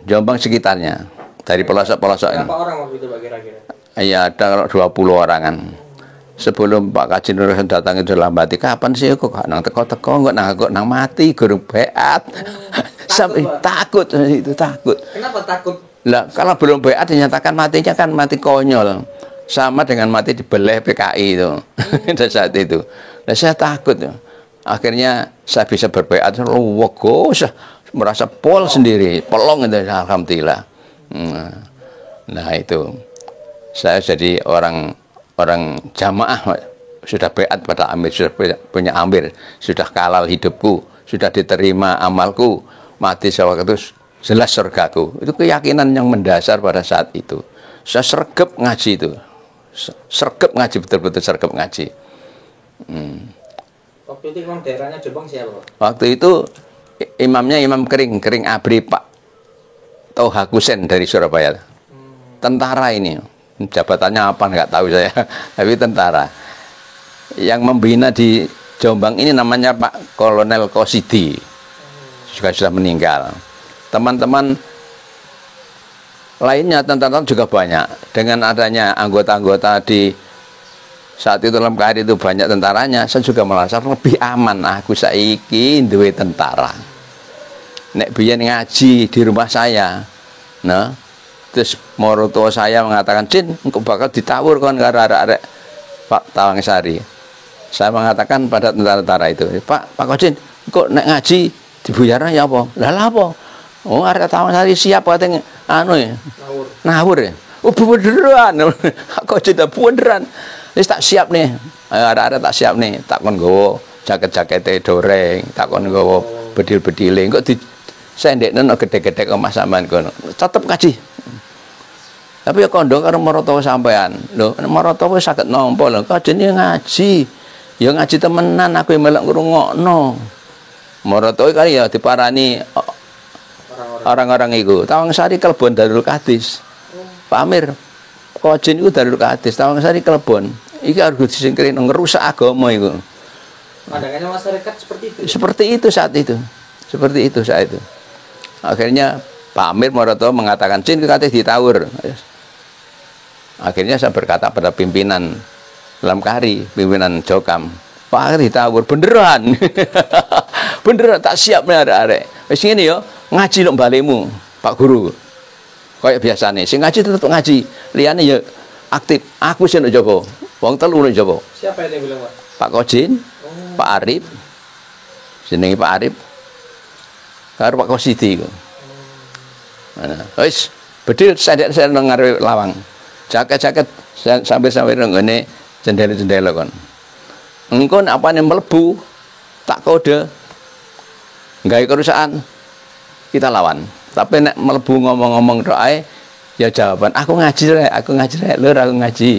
Jombang sekitarnya, dari pelosok-pelosok ini. Berapa orang waktu itu Pak kira-kira? Iya, ada 20 orangan. Sebelum Pak Haji Nur Hasan datang itu dalam hati, kapan sih kok nang teko-teko nang mati guru beat. Sampai takut itu takut. Kenapa takut? Lah kalau belum beat dinyatakan matinya kan mati konyol. Sama dengan mati dibeleh PKI itu. Pada saat itu. Nah, saya takut. Akhirnya saya bisa berbeat, merasa pol sendiri, pelong itu alhamdulillah. Nah, itu. Saya jadi orang jamaah, sudah beat pada amir, sudah punya amir, sudah halal hidupku, sudah diterima amalku, mati sewaktu itu jelas surgaku. Itu keyakinan yang mendasar pada saat itu. Saya sergap ngaji itu, betul-betul sergap ngaji. Waktu itu imam daerahnya Jombang siapa? Waktu itu imamnya Imam Kering Abri Pak Toha Kusen dari Surabaya. Tentara ini. Jabatannya apa nggak tahu saya, tapi tentara yang membina di Jombang ini namanya Pak Kolonel Kosidi, juga sudah meninggal. Teman-teman lainnya tentara juga banyak. Dengan adanya anggota-anggota di saat itu dalam KRI itu banyak tentaranya, saya juga merasa lebih aman. Aku saiki duwe tentara. Nek biyen ngaji di rumah saya, nah, terus morotua saya mengatakan, Cin, engkau bakal ditawur kan karo arek-arek Pak Tawangsari. Saya mengatakan pada tentara-tentara itu, Pak Kocin, kok nek ngaji dibuyarnya ya apa? Lah apa? Oh, arek Tawangsari siap katanya anu ya. Nawur ya. Oh, beneran. Kocin dah beneran. Wis tak siap nih. Arek-arek tak siap nih. Tak kon nggawa jaket-jakete doreng, tak kon nggawa bedil-bedile. Kok di sendekno gede-gede kok Mas sampean kono. Tetep ngaji. Tapi ya kondo karo marotawa sampean. Lho, marotawa saged nampa lho. Kajene ngaji. Ya ngaji temenan aku yang melok ngrungokno. Marotawa kali ya diparani orang-orang iku. Tawangsari Kelebon Darul Qadis. Pak Amir, Kojin iku Darul Qadis, Tawangsari Kelebon. Iki harus disingkirin ngerusak agama iku. Pandangannya masyarakat seperti itu. Seperti itu saat itu. Seperti itu saat itu. Akhirnya Pak Amir Maroto mengatakan, Cin katanya ditawur. Akhirnya saya berkata pada pimpinan dalam KRI, pimpinan Jokam, Pak ditawur beneran. Beneran tak siap nih arek-arek. Wis ngene yo, ngaji nang balemu, Pak Guru. Kayak biasane, sing ngaji tetep ngaji. Liyane ya aktif. Aku sing nang jaba. Wong telu nang jaba. Siapa yang bilang, Pak? Pak Kojin, Pak Arif. Jenenge Pak Arif. Karo Pak Kosidi iku. Wis bedil sendek-sendek nang ngarepe lawang. Jaket-jaket sampai ngene jendela-jendela kon. Engko nek apane mlebu tak kode gawe kerusakan kita lawan. Tapi nek mlebu ngomong-ngomong tok ae ya jawaban aku ngaji rek, lur aku ngaji.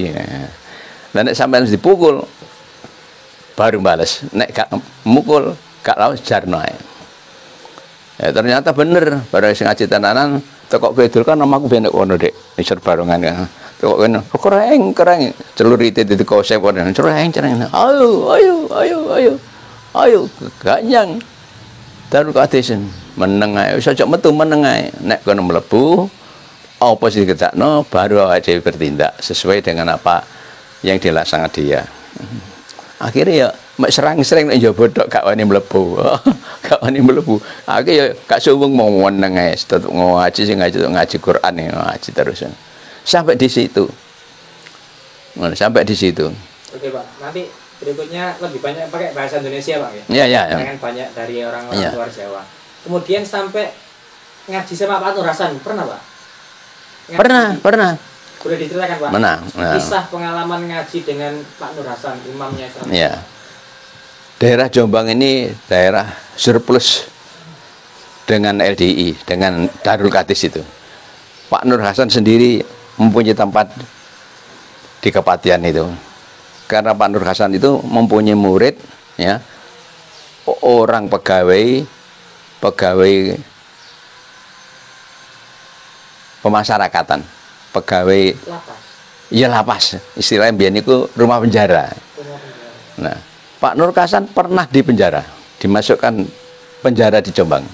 Lah nek sampean dipukul baru bales. Nek gak mukul gak lawan jarno ae. Ya, ternyata bener, barang sing ngaji tenanan tekok bedul kan namaku benek kono Dik, isor barongan kan. Tekok kene, kereng, celurite di kosep kono, cereng. Ayo, ganyang. Darul Qadis meneng ae, wis aja metu meneng ae. Nek kono mlebu apa sing dikerjakno baru awake bertindak sesuai dengan apa yang dilaksanakan dia. Akhirnya ya mek serang-serang nek njaba tok gak wani mlebu. Gak wani mlebu. Aku ya gak suwung mau meneng ae, tetep ngaji sing ngaji Quran ya, ngaji terus. Sampai di situ. Nah, sampai di situ. Oke, Pak. Nanti berikutnya lebih banyak pakai bahasa Indonesia, Pak ya. Iya. Jangan banyak dari orang-orang luar Jawa. Kemudian sampai ngaji sama Pak Nur Hasan, pernah, Pak? Ngaji. Pernah. Boleh diceritakan, Pak? Nah. Kisah pengalaman ngaji dengan Pak Nur Hasan, imamnya. Iya. Daerah Jombang ini daerah surplus dengan LDI, dengan Darul Qadis itu. Pak Nur Hasan sendiri mempunyai tempat di Kepatian itu. Karena Pak Nur Hasan itu mempunyai murid, ya, orang pegawai pemasyarakatan, pegawai lapas. Iya lapas, istilahnya biyen itu rumah penjara. Nah, Pak Nur Hasan pernah di penjara, dimasukkan penjara di Jombang.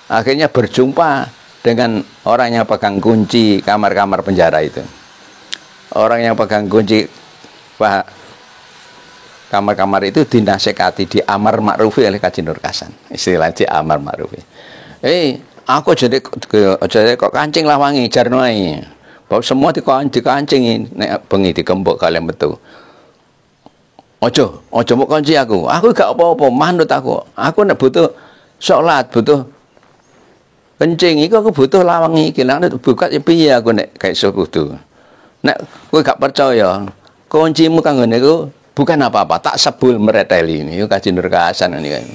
Akhirnya berjumpa dengan orang yang pegang kunci kamar-kamar penjara itu. Orang yang pegang kunci kamar-kamar itu dinasehati, di amar ma'rufi oleh Kaji Nur Hasan. Istilahnya di amar ma'rufi. Aku jadi kok kancing lah wangi jarno ae. Bahwa semua dikancing nek bengi dikembok kalian betul. Ojo mau kunci aku gak apa-apa, manut aku nek butuh sholat, butuh kencing iku aku butuh lawang iki, lan buka piye aku nek kayak kudu. Nek kowe gak percaya, kuncimu kanggo niku bukan apa-apa, tak sebul mereteli ini Kaji Nur Hasan ini kan.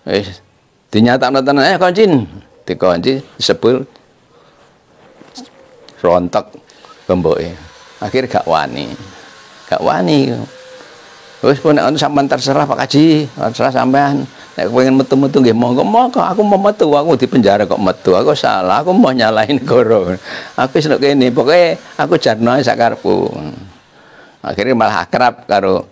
Wis dinyatakno tenan kunci, dikunci sebul rontok gemboke. Akhir gak wani. Wis pun nek sampean terserah Pak Kaji, terserah sampean. Nek pengen metu-metu nggih monggo, aku mau metu, aku di penjara kok metu. Aku salah, aku mau nyalahin negara. Aku wis nek kene, pokoke aku jarno sak karepku. Akhirnya malah akrab karo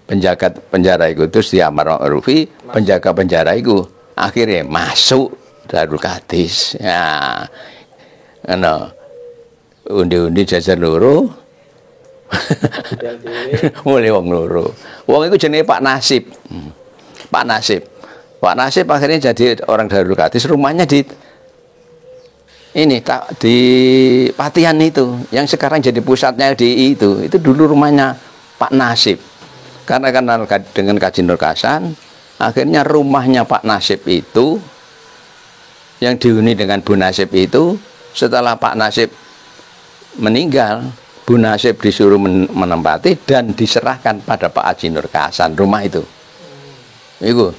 penjaga penjara itu, terus di amar ma'rufi penjaga penjara itu akhirnya masuk Darul Hadis. Ya, ana undi-undi jajar loro. Mulai wong loro. Wong itu jenenge Pak Nasib. Pak Nasib. Pak Nasib akhirnya jadi orang Darul Hadis, rumahnya di ini di Patian itu, yang sekarang jadi pusatnya di itu dulu rumahnya Pak Nasib. Karena kenal dengan Kaji Nur Hasan, akhirnya rumahnya Pak Nasib itu yang dihuni dengan Bu Nasib itu, setelah Pak Nasib meninggal, Bu Nasib disuruh menempati dan diserahkan pada Pak Haji Nur Hasan rumah itu. Iku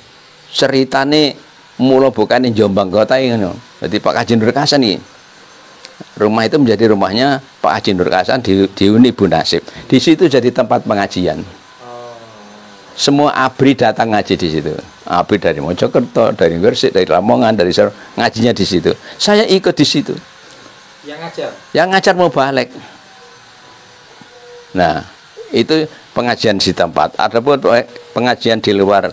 ceritane mula bukane Jombang Kota ngono. Jadi Pak Haji Nur Hasan iki. Rumah itu menjadi rumahnya Pak Haji Nur Hasan dihuni Bu Nasib. Di situ jadi tempat pengajian. Semua abri datang ngaji di situ. Abri dari Mojokerto, dari Gresik, dari Lamongan, dari Solo, ngajinya di situ. Saya ikut di situ. Yang ngajar? Yang ngajar mau balik. Nah, itu pengajian di tempat. Adapun pengajian di luar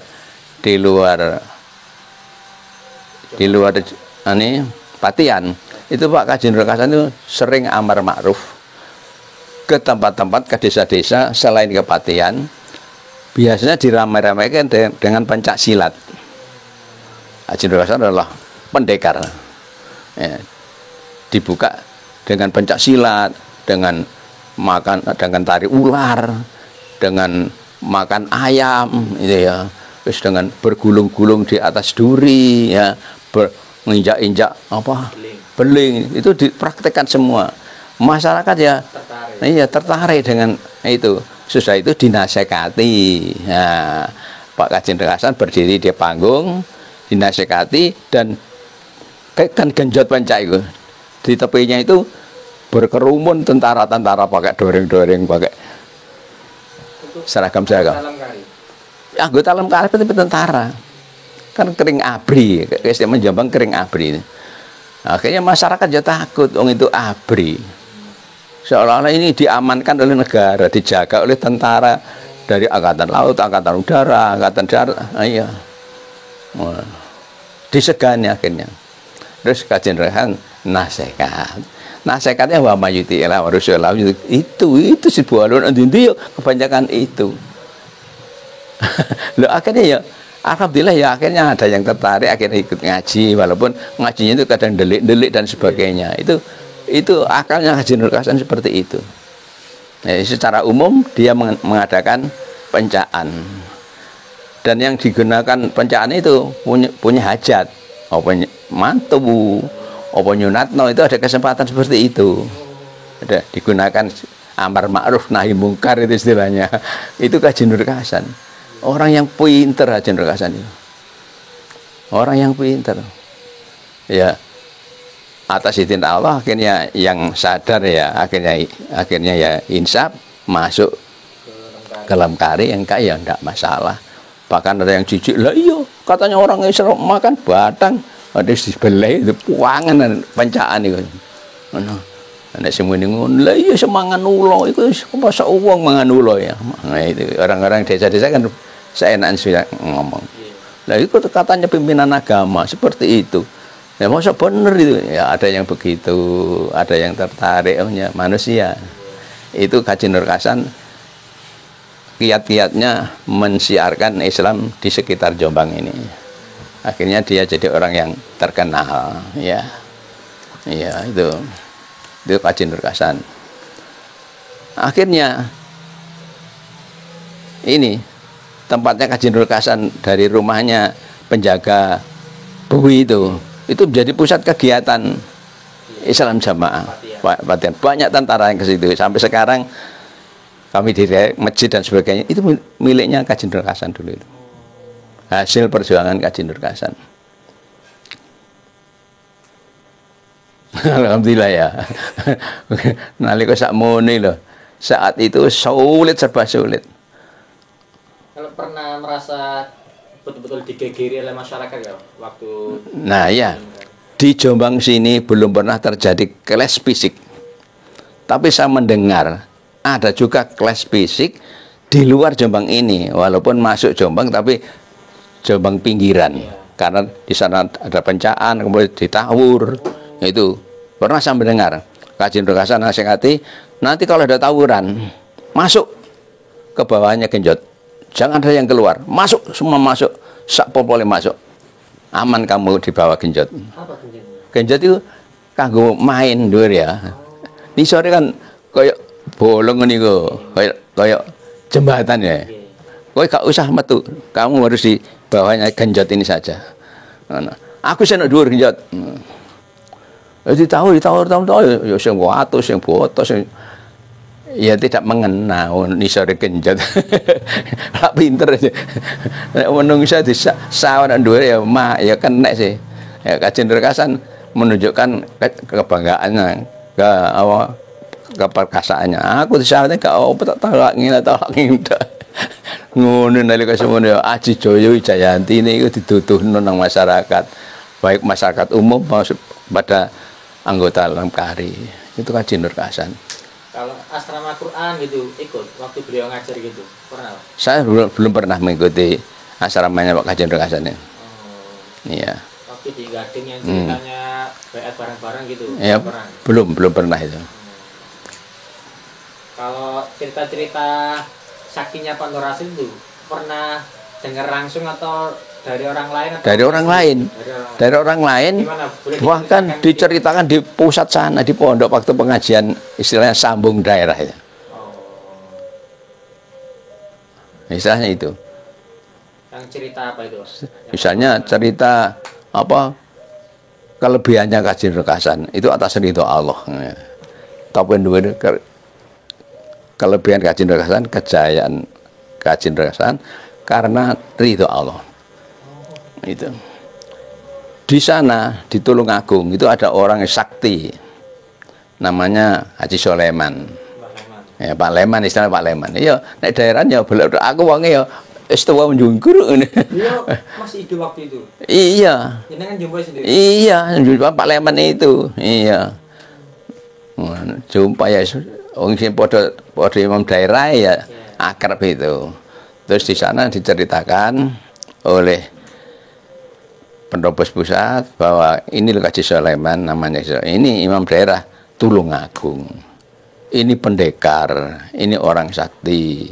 ini Patian, itu Pak Kaji Nur Hasan itu sering amar ma'ruf ke tempat-tempat, ke desa-desa selain ke Patian. Biasanya diramai-ramaikan dengan pencak silat. Haji Nur Hasan adalah pendekar. Ya, dibuka dengan pencak silat, dengan makan, dengan tari ular, dengan makan ayam, gitu ya. Terus dengan bergulung-gulung di atas duri, ya, menginjak-injak apa? Beling. Itu dipraktekkan semua. Masyarakat ya tertarik dengan itu. Susah itu dinasehati. Nah, Pak Kaji Nur Hasan berdiri di panggung, dinasehati, dan kan genjot pencak itu. Di tepinya itu berkerumun tentara-tentara pakai doreng-doreng, pakai seragam. Anggota alam kari tapi tentara. Kan kering abri, istilah Jombang kering abri. Akhirnya masyarakat ya takut, itu abri. Seolah-olah ini diamankan oleh negara, dijaga oleh tentara dari angkatan laut, angkatan udara, angkatan darat. Iya. Disegani akhirnya. Terus Kaji Nur Hasan nasihat. Nasihatnya wa mayuti ila wa rasulullah itu si bualun ndi kebanyakan itu. Loh akhirnya ya alhamdulillah ya akhirnya ada yang tertarik akhirnya ikut ngaji, walaupun ngajinya itu kadang delik-delik dan sebagainya. Itu akalnya Kaji Nur Hasan seperti itu. Secara umum dia mengadakan pencaan, dan yang digunakan pencaan itu punya hajat, apa mantu, apa nyunatno, itu ada kesempatan seperti itu. Ada digunakan amar ma'ruf nahi mungkar itu istilahnya. Itu Kaji Nur Hasan. Orang yang pinter Kaji Nur Hasan itu. Orang yang pinter. Ya, atas izin Allah akhirnya yang sadar ya akhirnya ya insaf masuk ke Lemkari, yang kaya enggak masalah. Bahkan ada yang jijik, lah iya katanya orang Islam makan batang ada disebelih itu puangan pencaan itu. Nek semuanya ngono, lah iya semangan ulo itu masa uang mangan ulo ya. Nah, itu orang-orang desa-desa kan seenaknya sudah ngomong. Lah itu katanya pimpinan agama seperti itu. Ya masa bener itu, ya ada yang begitu, ada yang tertarik, manusia. Itu Kaji Nur Hasan kiat-kiatnya mensiarkan Islam di sekitar Jombang ini. Akhirnya dia jadi orang yang terkenal, ya. Iya, itu Kaji Nur Hasan. Akhirnya ini tempatnya Kaji Nur Hasan dari rumahnya penjaga Bui itu menjadi pusat kegiatan Islam Jamaah. Banyak tentara yang ke situ. Sampai sekarang kami di masjid dan sebagainya itu miliknya Kaji Nur Hasan dulu itu. Hasil perjuangan Kaji Nur Hasan. Alhamdulillah ya. Nalika sakmene lho. Saat itu sulit, serba sulit. Kalau pernah merasa betul-betul digegeri oleh masyarakat ya waktu. Nah ya, di Jombang sini belum pernah terjadi keles fisik, tapi saya mendengar ada juga kelas fisik di luar Jombang ini, walaupun masuk Jombang tapi Jombang pinggiran, karena di sana ada pencaan, kemudian ditawur. Itu pernah saya mendengar Kaji Nur Hasan nasihati, nanti kalau ada tawuran masuk ke bawahnya genjot, jangan ada yang keluar, masuk semua, masuk sak popole masuk, aman kamu di bawah genjot. Apa genjot? Genjot itu kanggo main dhuwur ya. Di sore kan koyo bolong niku, koyo jembatan ya. Kowe gak usah metu, kamu harus di bawahnya genjot ini saja. Nah, aku sing nek dhuwur genjot. Ditawur ya sing watus, sing botos, sing ya tidak mengena nisore genjot. Lah pinter aja. Nek menungsa disawan dhuwur ya ya kena sih. Ya Kaji Nur Hasan menunjukkan kebanggaannya, keperkasaannya. Aku disawatnya gak apa tak tolak ngene ngono nalika semono Aji Joyo Wijayanti niku dituduhno nang masyarakat, baik masyarakat umum maupun pada anggota Lamkari. Itu Kaji Nur Hasan. Kalau asrama Quran gitu ikut waktu beliau ngajar gitu pernah? Saya belum pernah mengikuti asramanya Pak Kaji Nur Hasan. Iya. Waktu di Gading yang ceritanya baiat bareng-bareng gitu. Ya, belum pernah itu. Kalau cerita-cerita sakinya Pak Nur Hasan itu pernah dengar langsung atau dari orang lain? Atau dari orang lain. Dari orang lain. Bahkan diceritakan di pusat sana, di pondok waktu pengajian istilahnya sambung daerah itu. Istilahnya itu. Yang cerita apa itu? Misalnya cerita apa kelebihannya Kaji Nur Hasan itu atas ridho Allah. Tapi kelebihan Kaji Nur Hasan, kejayaan Kaji Nur Hasan karena ridho Allah. Itu. Di sana di Tulungagung itu ada orang yang sakti, namanya Haji Soleman. Ya, Pak Leman, istilah Pak Leman. Iya, nek daerahnya aku wonge ya wis tuwa njungkur ngene. Iya, masih hidup waktu itu. Iya. Jenengan jumpa sendiri. Iya, jumpa Pak Leman itu. Iya. Jumpa ya wong sing padha imam daerah ya akrab itu. Terus di sana diceritakan oleh pendobos pusat bahwa ini Kaji Soleman namanya, ini imam daerah Tulungagung. Ini pendekar, ini orang sakti.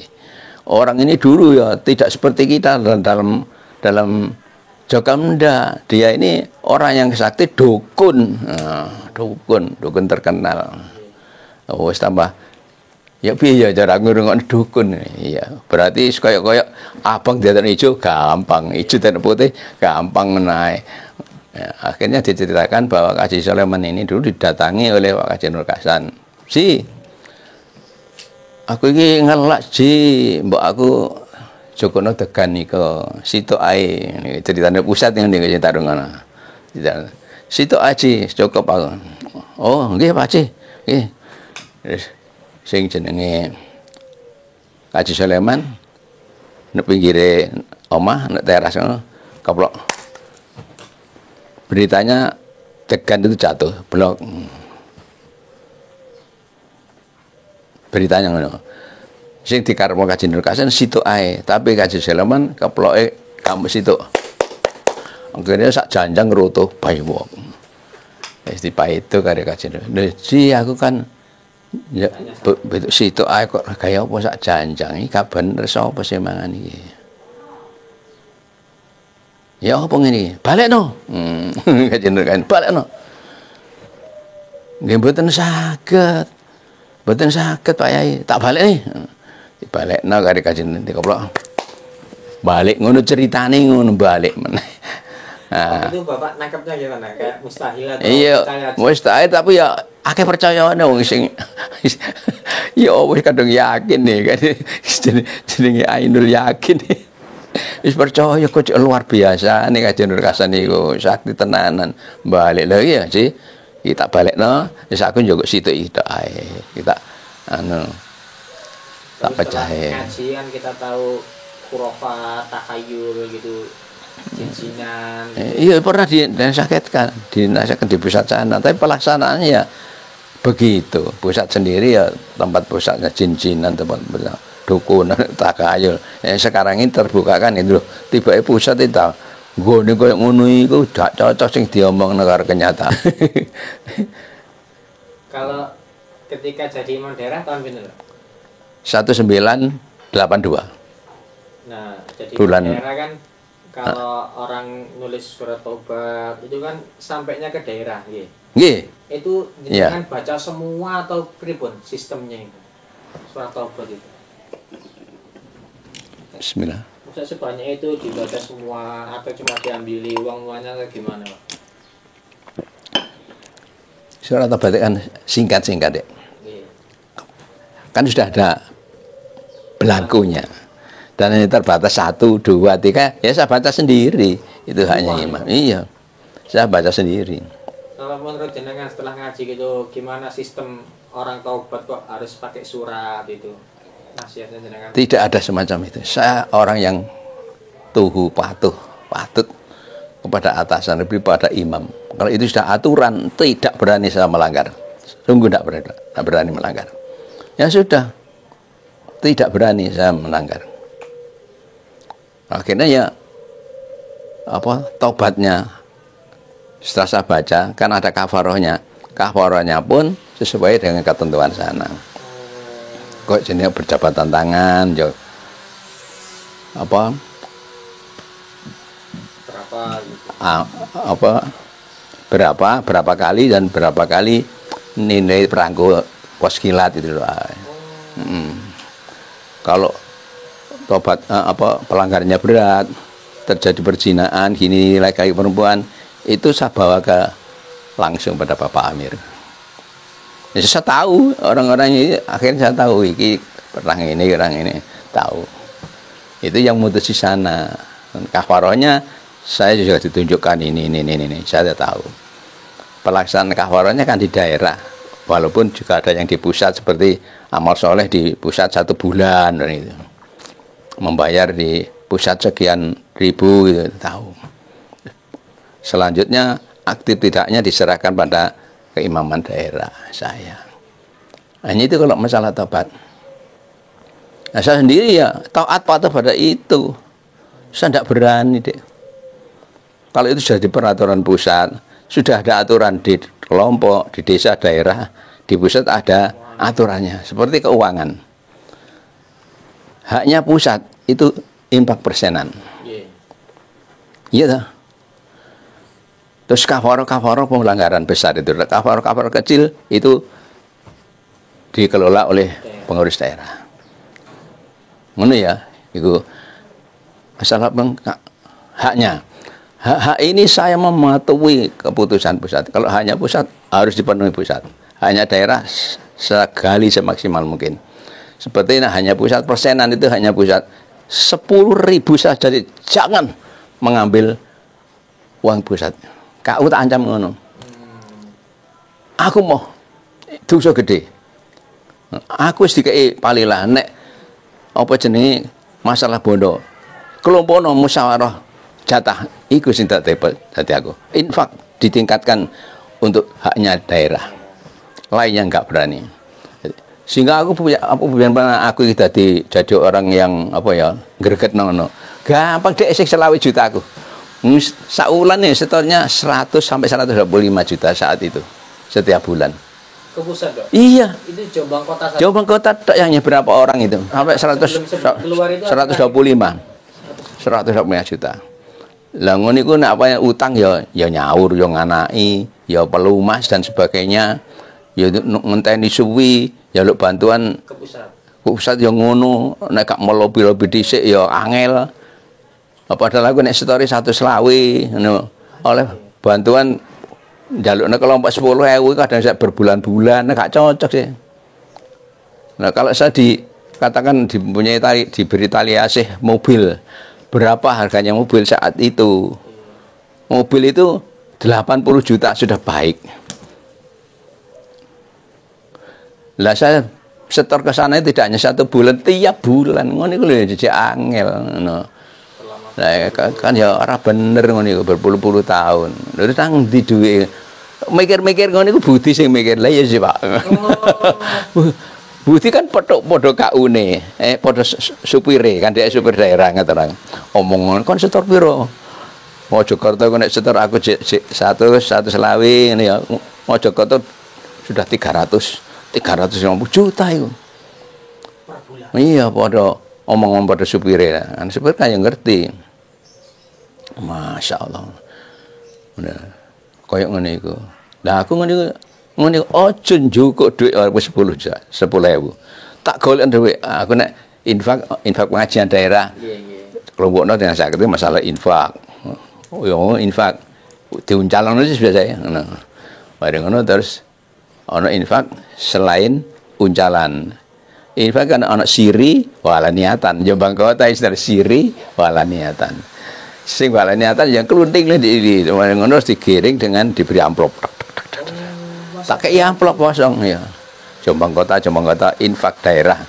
Orang ini dulu ya tidak seperti kita dalam Jogamda. Dia ini orang yang sakti, dukun. Nah, dukun terkenal. Oh, tambah ya piye cara ngurungan dukun. Iya, berarti koyo abang di atas hijau gampang, hijau dan putih gampang menaik. Ya, akhirnya diceritakan bahwa Kaji Soleman ini dulu didatangi oleh Pak Kaji Nur Hasan. Aku ini ngelak mbok aku Jokono tegan nika sitok ae ceritane pusat yang ning cerita ngono. Sitok ae cukup aku. Oh, nggih Pak Haji. Nggih. Sing jenenge Kaji Soleman nek pinggire omah nek teras ngono keplok. Beritanya tegan itu jatuh, blok. Beritanya ngono. Sing dikarepno Kaji Nur Hasan situ ae, tapi Kaji Soleman keploke kampus situ. Akhirnya sak janjang rutuh bae wong. Wis dipaeto karo Kaji Nur. Ji aku kan ya betul situ ae kok kaya apa sak janjang iki gak bener sapa sing mangan iki. Ya apa ngene? Balekno. Kaji Nur Hasan balekno. Nggih mboten saged. Mboten saged Pak Yai, tak balik nih. Dibalekno karo Kaji nanti keplok. Balik ngono ceritane ngono balik meneh. Nah, itu Bapak nangkepnya gimana? Kayak mustahil atau iya, mustahil tapi ya akeh percayane wong sing ya wis kadung yakin nih kan jenenge Ainul Yakin. Wis percaya kok luar biasa nih Kaji Nur Hasan niku sakti tenanan. Balik lagi ya sih. Kita balik wis aku njogo situ-situ ae. Kita tak percaya. Kajian kita tahu khurafat, takhayul gitu, jinjinan. Iya pernah dinasihatkan di pusat sana, tapi pelaksanaannya ya Begitu. Pusat sendiri ya tempat pusatnya jin-jinan, tempat pusat dukun, takayul. Sekarang ini terbuka kan itu. Tiba pusat itu nggone koyo ngono iku gak cocok sing diomong negara kenyataan. Kalau ketika jadi imam daerah tahun pinten? 1982. Nah, jadi bulan daerah kan kalau orang nulis surat taubat itu kan sampainya ke daerah, nggih. Nggih. Itu jenengan baca semua atau pripun sistemnya itu? Surat taubat itu. Bismillah. Masa sebanyak itu dibaca semua atau cuma diambili uang-uangnya atau gimana, Pak? Surat taubat kan singkat-singkat, Dek. Nggih. Kan sudah ada belangkunya. Dan ini terbatas 1, 2, 3, ya saya baca sendiri. Itu hanya imam. Iya. Saya baca sendiri. Kalau menurut jenengan setelah ngaji gitu, gimana sistem orang taubat kok harus pakai surat itu? Nasihatnya jenengan? Tidak ada semacam itu. Saya orang yang patut kepada atasan, lebih pada imam. Kalau itu sudah aturan, tidak berani saya melanggar. Sungguh tidak berani melanggar. Ya sudah, tidak berani saya melanggar. Akhirnya ya taubatnya setelah saya baca kan ada kafarohnya pun sesuai dengan ketentuan sana. Kok jenis berjabatan tangan berapa kali dan berapa kali nilai perangko waskilat itu loh. Kalau tobat pelanggarnya berat, terjadi perzinaan, gini laki-laki perempuan, itu saya bawa langsung pada Bapak Amir. Ya, saya tahu orang-orang ini, akhirnya saya tahu iki orang ini tahu. Itu yang mutus di sana. Kafarohnya saya juga ditunjukkan ini, saya tahu. Pelaksanaan kafarohnya kan di daerah, walaupun juga ada yang di pusat seperti amal soleh di pusat 1 bulan dan itu. Membayar di pusat sekian ribu gitu, tahu. Selanjutnya aktif tidaknya diserahkan pada keimaman daerah saya. Hanya itu kalau masalah taubat. Nah, saya sendiri ya taat patuh pada itu. Saya tidak berani, Dek. Kalau itu sudah di peraturan pusat, sudah ada aturan di kelompok, di desa, daerah, di pusat ada aturannya. Seperti keuangan. Haknya pusat itu infak persenan. Iya dah. Terus kafaroh pelanggaran besar itu. Kafaroh kecil itu dikelola oleh pengurus daerah. Ngono ya, itu masalah haknya. Hak ini saya mematuhi keputusan pusat. Kalau hanya pusat harus dipenuhi pusat. Hanya daerah sekali semaksimal mungkin. Seperti hanya pusat persenan itu hanya pusat 10.000 saja, jadi jangan mengambil uang pusat. Kau tak ancam ngono. Aku mau dosa gede. Aku wis dikei palilah nek apa jenenge masalah bondo. Kelompono musyawarah jatah iku sing tak tebel dadi aku. Infak ditingkatkan untuk haknya daerah. Lainnya enggak berani. Sehingga aku jadi orang yang greget nono. Gampang dek sik 20 juta aku. Saulan nih setornya 100 sampai 125 juta saat itu setiap bulan. Ke pusat, Dok? Iya. Itu Jombang kota saja. Jombang kota yang hanya berapa orang itu? Sampai 125 juta. Lah ngono iku nek utang ya nyaur, ya nganaki, ya pelumas dan sebagainya. Ya ngenteni suwi, ya luk bantuan ke pusat. Pusat ya ngono, nek gak melobi-lobi dhisik ya angel. Padahal aku nek story 120 ngono. Oleh bantuan njalukne kelompok 10.000 kadang saya berbulan-bulan gak cocok sih. Nah, kalau saya dikatakan diberi tali asih mobil, berapa harganya mobil saat itu? Mobil itu 80 juta sudah baik. Lah saya setor ke sana tidak hanya 1 bulan, tiap bulan ngono iku lho jadi angel ngono. Lah kan ya ora bener ngono iku berpuluh-puluh tahun. Lha tang ndi duwe mikir-mikir ngono iku Budi sing mikir. Lah ya sih, Pak. Budi kan padha kaune, padha supire kan dhek supir daerah ngoten. Omong kon setor piro? Mojokerto ku nek setor aku sik 100 selawi ngene ya. Mojokerto sudah 350 juta itu. Per bulan. Iya, padha omong-omong pada supire. Kan supir kan yang ngerti. Masya Allah. Udah koyo ngene iku. Lah aku ngene ojo njukuk dhuwit 10.000. Tak golek dhuwit. Aku nek infak pengajian daerah. Kelompokno dengan sakit itu masalah infak. Yo infak diuncalno wis biasa ngono. Bareng ngono terus ana infak selain uncalan. Infak kan ana siri wala niatan. Jombang Kota istilah siri wala niatan. Sing wala niatan yang kelunting lah di ngono digiring dengan diberi amplop. Tak kei amplop kosong ya. Jombang Kota infak daerah.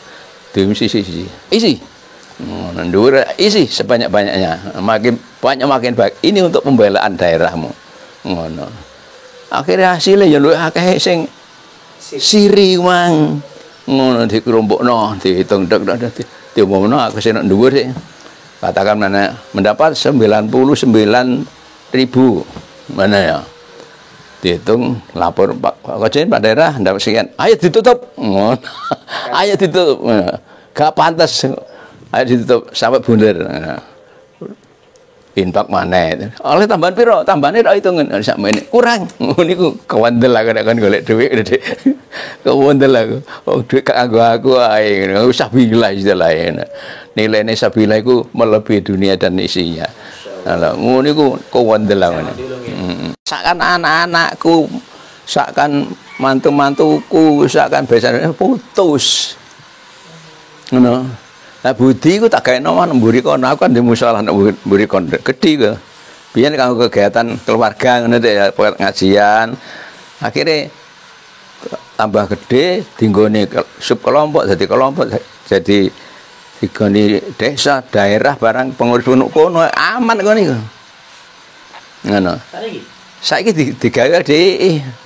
Isi. Ndur isi sebanyak-banyaknya. Makin banyak makin baik. Ini untuk pembelaan daerahmu. Ngono. Akhirnya hasilnya ya luwih akeh sing siri mang. Ngono dikelompokno, dihitung diumumno aku sing nek dhuwur sih. Katakan mana mendapat 99.000. Mana ya? Dihitung lapor Pak Kojen Pak daerah dapat sekian. Ayo ditutup. Ngono. Ayo ditutup. Gak pantas. Ayo ditutup sampai bunder. Infak maneh. Oleh tambahan piro? Tambahane tok hitungan sakmene. Kurang. Niku kewandel aku nek kon golek dhuwit Dik. Kewandel aku. Oh dhuwit kanggo aku ae ngono. Sabilah istilahnya. Nilainya sabilah iku melebihi dunia dan isinya. Lah ngono niku kewandel aku. Sakan anak-anakku, sakan mantu-mantuku, sakan besane putus. Ngono. Nah Budi ku tak gawe nomor mburi kono aku kan di musala mburi kono gedhi ku. Biyen kanggo kegiatan keluarga ngono ya ngajian. Akhirnya tambah gede dinggone sub kelompok jadi digoni desa daerah barang pengurus kono aman kono iku. Ngono. Saiki digawe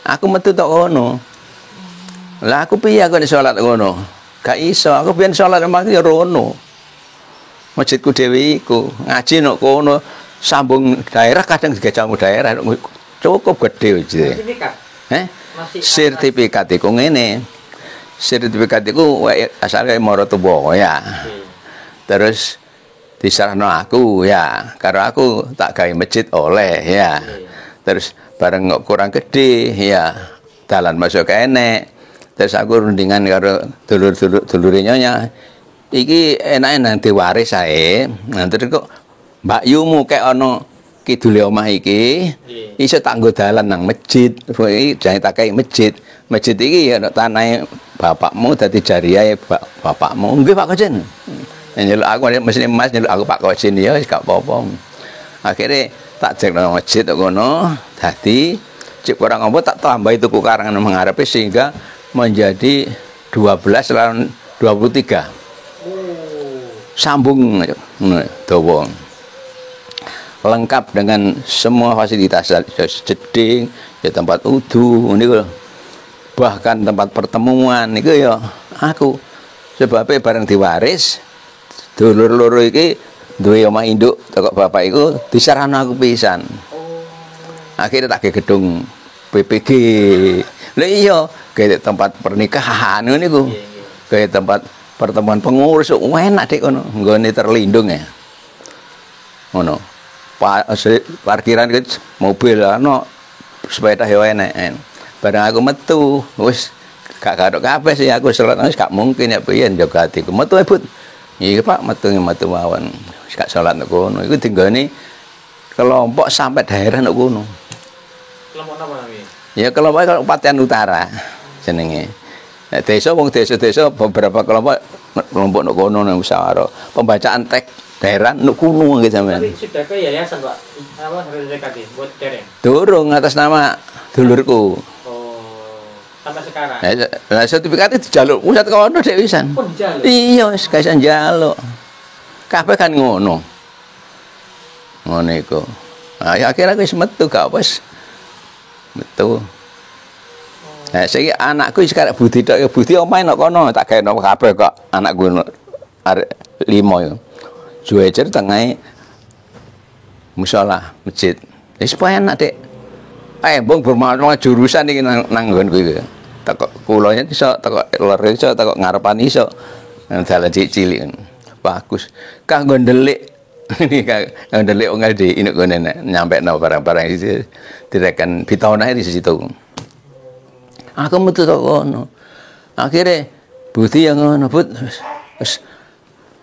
aku metu tok kono. Lah aku piye aku nek salat kono? Gak iso, aku biyen salat emang ya rono. Masjidku dhewe iku, ngaji nok kono, sambung daerah kadang digajamu daerah cukup gede iki. Sertifikat. Sertifikat iku ngene. Sertifikat iku asale Maratuwa ya. Terus disarano aku ya, karo aku tak gawe masjid oleh ya. Terus bareng kurang gede ya, dalan masuk enek. Terus aku rundingan karo dulur-dulure nyonya. Iki enak-enak diwaris ae. Nah terus kok Mbak Yumu kek ana kidule omah iki, iso tak nggo dalan nang masjid. Iki jane tak kei masjid. Masjid iki ya tanahe bapakmu dadi jariah bapakmu. Nggih Pak Kojen. Nyeluk aku mesti Mas nyeluk aku Pak Kojen ya wis gak apa-apa. Akhire tak jek nang masjid kono, dadi cek kurang apa tak tambahi tuku karangan mengarepe sehingga menjadi 12 lawan 23. Sambung dawa. Lengkap dengan semua fasilitas jeding, ya tempat wudu niku. Bahkan tempat pertemuan niku ya aku. Sebabnya bareng diwaris dulur loro iki duwe omah induk teko bapak iku disarano aku pisan. Akhirnya tak ke gedung PPG. Lah iya kayak tempat pernikahan ngono niku. Kayak tempat pertemuan pengurus enak dek ngono, nggone terlindung ya. Ngono. Parkiran mobil ana sepeda yo enek. Bareng aku metu, wis gak garuk kabeh sih aku salat wis gak mungkin ya piye njaga atiku. Metu Bud. Iya Pak, metu mawon. Wis gak salat nang kono. Iku dinggone kelompok sampai daerah nang kono. Kelompok apa namanya? Ya kelompok Kabupaten Utara jenenge. Nek desa wong desa-desa beberapa kelompok nek kono nang musyawarah. Pembacaan teks daerah nek kono nggih sampean. Tapi sudah ke yayasan, Pak. Apa RZKD buat dereng? Durung atas nama dulurku. Oh. Sampai sekarang. Lah sertifikate dijaluk pusat kono dhek wisan. Oh, dijaluk. Iya, wis gak iso njaluk. Kabeh kan ngono. Ngono iku. Nah, ya akhirnya wis metu gak wis Betul. Nah, saya anakku sekarang budi tok ya budi omahe nang kono tak gawe kabeh kok anakku arek 5 yo. Juejer tengahe musala masjid. Wis enak, Dik. Bong bermakna jurusan iki nang nggonku iki. Teko kulone iso, teko lor iso, teko ngarepan iso. Dalan cilik. Bagus. Kanggo ndelik. Ini kanggo ndelik wong di ini gone nyampekno barang-barang iki direken pitone di situ. Aku metu kok ngono. Akhire budi yang ngono, Bud. Wis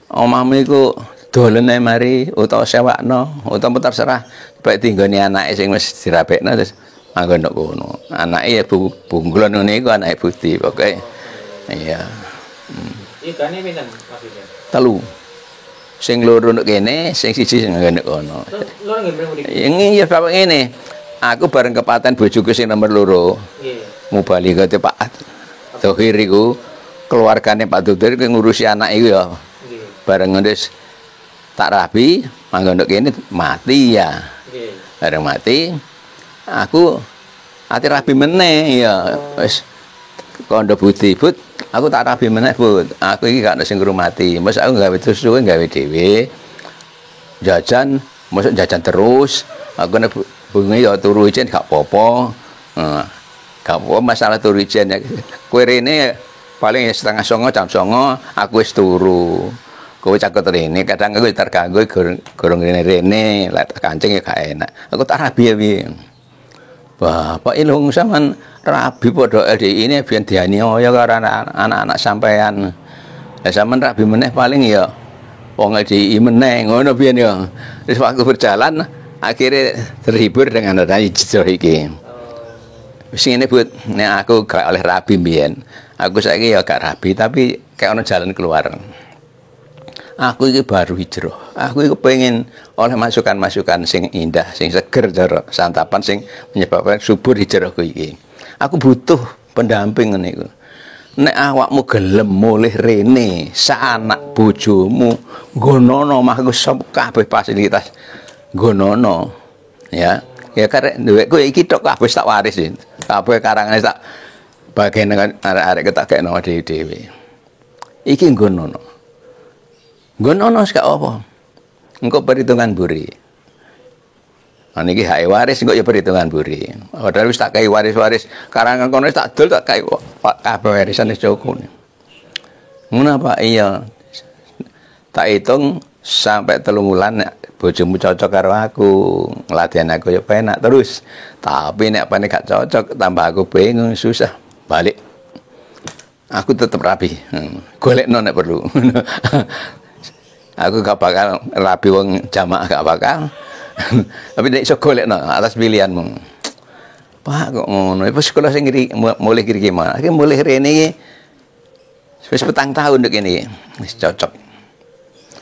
omahmu iku dolen ae mari utawa sewakno, utawa terserah. Baik tinggone anake sing wis dirapekno terus manggon ndok kono. Anake ya bunglon ngene iku anake budi pokoke. Iya. Igane pinten maksudnya? 3. Sing loro nduk kene, sing siji sing nduk kono. Loro nggih mriki. Ini ya bapak ngene. Aku bareng kepaten bojoku sing nomor 2. Nggih. Mubaligate Pak Thohir iku keluargane Pak Thohir ngurusi anak iku ya. Nggih. Bareng wis tak rabi, manggon nduk kene mati ya. Nggih. Bareng mati, aku ati rabi meneh ya. Wis kondo budi, Bud. Aku tak rabi meneh, Bud. Aku iki gak ono sing ngrumati. Mos aku gawe terus suwe gawe dhewe. Jajan, mosok jajan terus. Aku nek bengi ya turu ijen gak apa-apa. Gak apa masalah turu ijen. Kowe rene paling 8:30 jam 09:00 aku wis turu. Kowe cakut rene, kadang aku terganggu gorong rene, lek kancing ya gak enak. Aku tak rabi ya piye. Bapak ilung sampean rabi padha LDI ini biyen dianiaya karo anak-anak sampean. Lah sampean rabi meneh paling ya wong LDI meneh ngono biyen ya. Wis waktu berjalan akhirnya terhibur dengan adanya hijrah iki. Wis ngene Bud, nek aku gak oleh rabi biyen. Aku saiki ya gak rabi tapi kayak ono jalan keluar. Aku iki baru hijrah. Aku iki pengen oleh masukan-masukan sing indah, sing seger cara santapan sing menyebabkan subur hijrahku iki. Aku butuh pendamping ngene iku. Nek awakmu gelem mulih rene, saanak bojomu nggonono omahku kabeh fasilitas nggonono. Ya. Ya karek duwekku iki tok kabeh tak waris. Kabeh karangane tak bagian arek-arek tak kekno dhewe-dhewe. Iki nggonono. Nggono gak apa. Engko perhitungan buri. Nah niki hak waris engko ya perhitungan buri. Padahal wis tak kai waris-waris, karangan kono tak dol tak kai kabeh warisan wis cukup. Ngono Pak, iya. Tak hitung sampai 3 bulan bojomu cocok karo aku, ngladian aku ya penak terus. Tapi nek pane gak cocok, tambah aku bingung, susah. Balik. Aku tetep rapi. Golekno nek perlu. Aku gak bakal rabi wong jamaah gak bakal. Tapi nek iso golekno atas pilihanmu. Pak kok ngono. Wis sekolah sing mulih kiri mah. Iki mulih rene iki wis 4 tahun ndek kene. Wis cocok.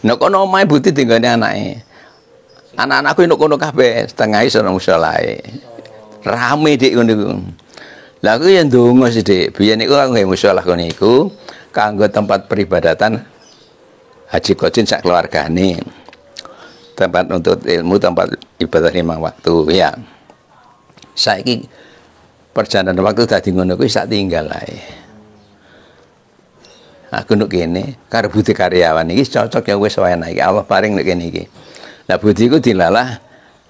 Nek kono omahe budi dinggone anake. Anak-anakku ndek kono kabeh, setengah iso nang musolae. Rame dik ngono iku. Lah aku ya ndonga sih dik. Biyen niku aku gawe musala kono iku kanggo tempat peribadatan Haji Kodin sak keluargane. Tempat untuk ilmu, tempat ibadah 5 waktu ya. Saiki perjalanan waktu dadi ngono kuwi sak tinggal ae. Aku nduk kene karo budi karyawan iki cocok ya wis wae iki Allah paring nduk kene iki. Lah budiku dilalah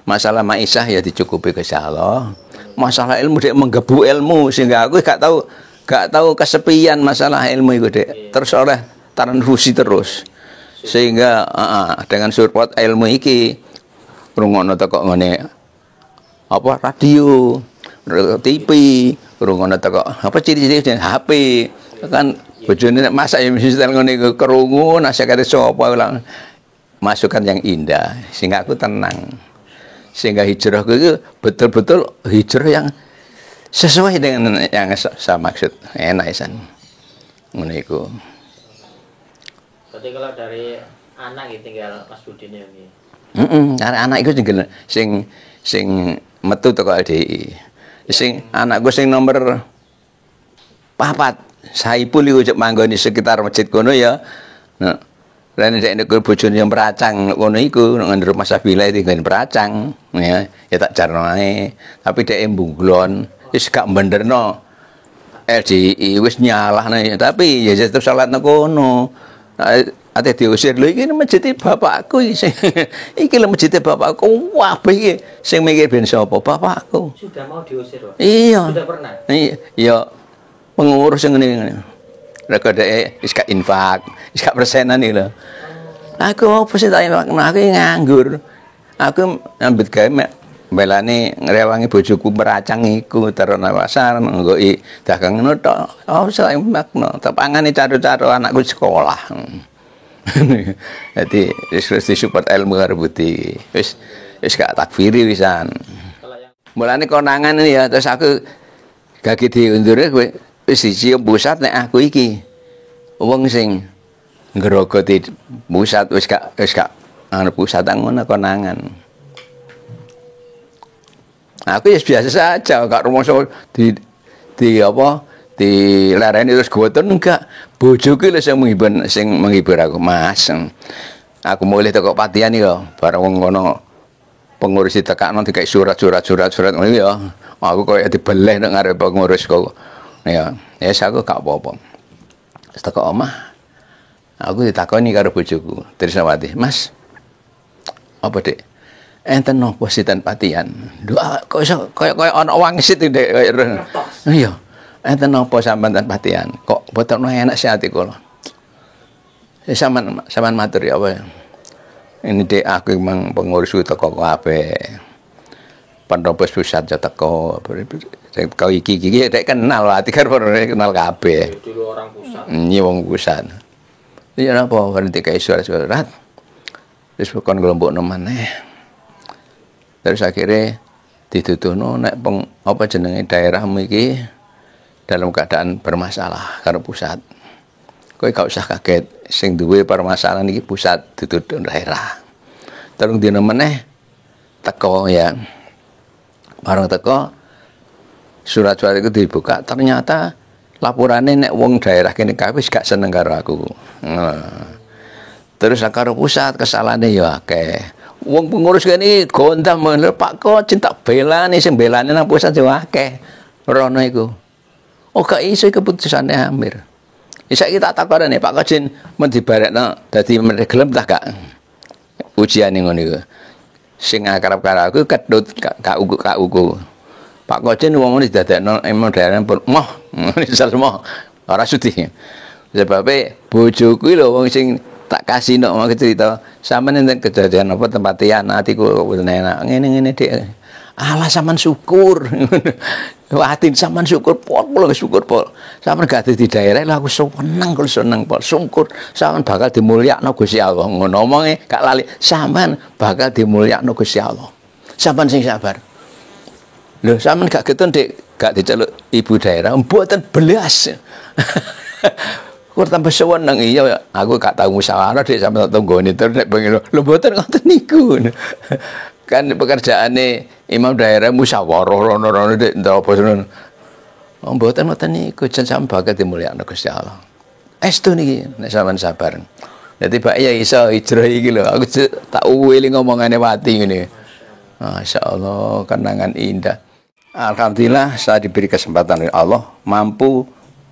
masalah maisah ya dicukupi Gusti Allah. Masalah ilmu dek menggebu ilmu sehingga aku gak tahu kesepian masalah ilmu iku dek. Terus oleh transfusi terus. Sehingga dengan support ilmu iki rungokno teko ngene apa radio, TV, rungokno teko apa ciri-ciri HP kan bojone nek masak ya mesti ngene iku krungu nasihate sapa ulang masukan yang indah sehingga aku tenang. Sehingga hijrahku itu betul-betul hijrah yang sesuai dengan yang saya maksud. Enak isan. Ngono iku. Berarti kalau dari anak gitu tinggal Mas Budin ya iki. Karena anak iku sing metu teko LDI. Sing anakku sing nomor 4 Saipul iku cek manggon di sekitar masjid kono ya. Nah, Rene nek nek bojone yang peracang ngono iku nang rumah Sabila iki ngene peracang ya tak jarno ae. Tapi dhek mbunglon wis gak benderno. LDI wis nyalahne tapi ya terus salat nang kono. Ate diusir lho iki masjid bapakku iki lho masjid bapakku wah iki sing mikir ben sapa bapakku. Sudah mau diusir, Pak? Iya. Sudah pernah? Iya. Pengurus yang ngene. Rek dhek wis gak infak, wis gak persenan iki lho. Aku apa sih tak infak? Aku nganggur. Aku ambet gawe belane ngrewangi bojoku meracang iku terona pasar nggoki dagang ngono tok. Oh saya makno, tepangane caro-caro anakku sekolah. Jadi wis disupport ilmu karo budi. Wis gak takfiri wisan. Mulane konangan ini ya terus aku gak diundure kowe wis dicium pusat nek aku iki. Wong sing ngrogoti pusat wis gak anu pusat ngono konangan. Aku ya biasa saja, gak rumangsa di apa di lereni terus goten enggak. Bojoku lho sing menghibur aku, Mas. Aku mulih teko patian iki lho, bareng wong kono pengurus ditekakno dikai surat ngono ya. Aku koyo dibeleh nek ngarep pengurus kok. Ya, wis aku gak apa-apa. Teko omah. Aku ditakoni karo bojoku, Trisnawati, "Mas, apa, Dik? Enten nopo sitan patian? Doa kok iso koyo ana wangsit Dek koyo. Iya. Enten nopo sampean tan patian? Kok boten enak sih ati kula. Sampean matur ya apa? Ini Dek aku memang pengurus teko kabeh. Pendopo pusat ya teko. Kau iki Dek kenal ati karo kenal kabeh. Dulu orang pusat. Iya wong pusat. Iya napa berhenti kae surat-surat. Terus kon kelompok maneh. Terus akhirnya dituduhno nek apa jenenge daerahmu iki dalam keadaan bermasalah karo pusat. Kowe gak usah kaget, sing duwe permasalahan iki pusat dituduh daerah. Terus dina meneh teko ya. Bareng teko surat-surat itu dibuka, ternyata laporannya nek wong daerah kene kabeh gak seneng karo aku. Terus karo pusat kesalahane ya akeh. Wong pengurus kene gondam Pak Kok cinta belane sing belane nang pusat yo akeh. Rono iku. Oh gak iso keputusane Amir. Saiki tak takone Pak Kok jin men dibarekno dadi gelem tak gak ujiane ngono iku. Sing akrab karo aku kedut gak uku. Pak Kok jin wong ngene didadekno modern moh misal moh ora sudi. Sebabe bojoku lho wong sing tak kasih nok mau cerita sampean enten kejadian apa tempatian atiku enak ngene-ngene Dik. Alah sampean syukur. Watin sampean syukur pol syukur pol. Sampean gak di daerah lha aku seneng pol syukur sampean bakal dimulyakno Gusti Allah. Ngono omonge gak lali sampean bakal dimulyakno Gusti Allah. Sampean sing sabar. Lho sampean gak getun Dik, gak diceluk ibu daerah mboten belas. Kur tambah seneng iya aku gak tau musyawarah Dik sampe tanggane terus nek pengen lho mboten ngoten niku. Kan pekerjaane imam daerah musyawarah rono-rono Dik ndapa ngono. Oh mboten ngoten niku jan sampe bakal dimulyakno Gusti Allah. Estu niki nek sampean sabar. Dadi Pak ya iso hijrah iki lho aku tak uwili ngomongane Wati ngene. Masyaallah kenangan indah. Alhamdulillah saya diberi kesempatan oleh Allah mampu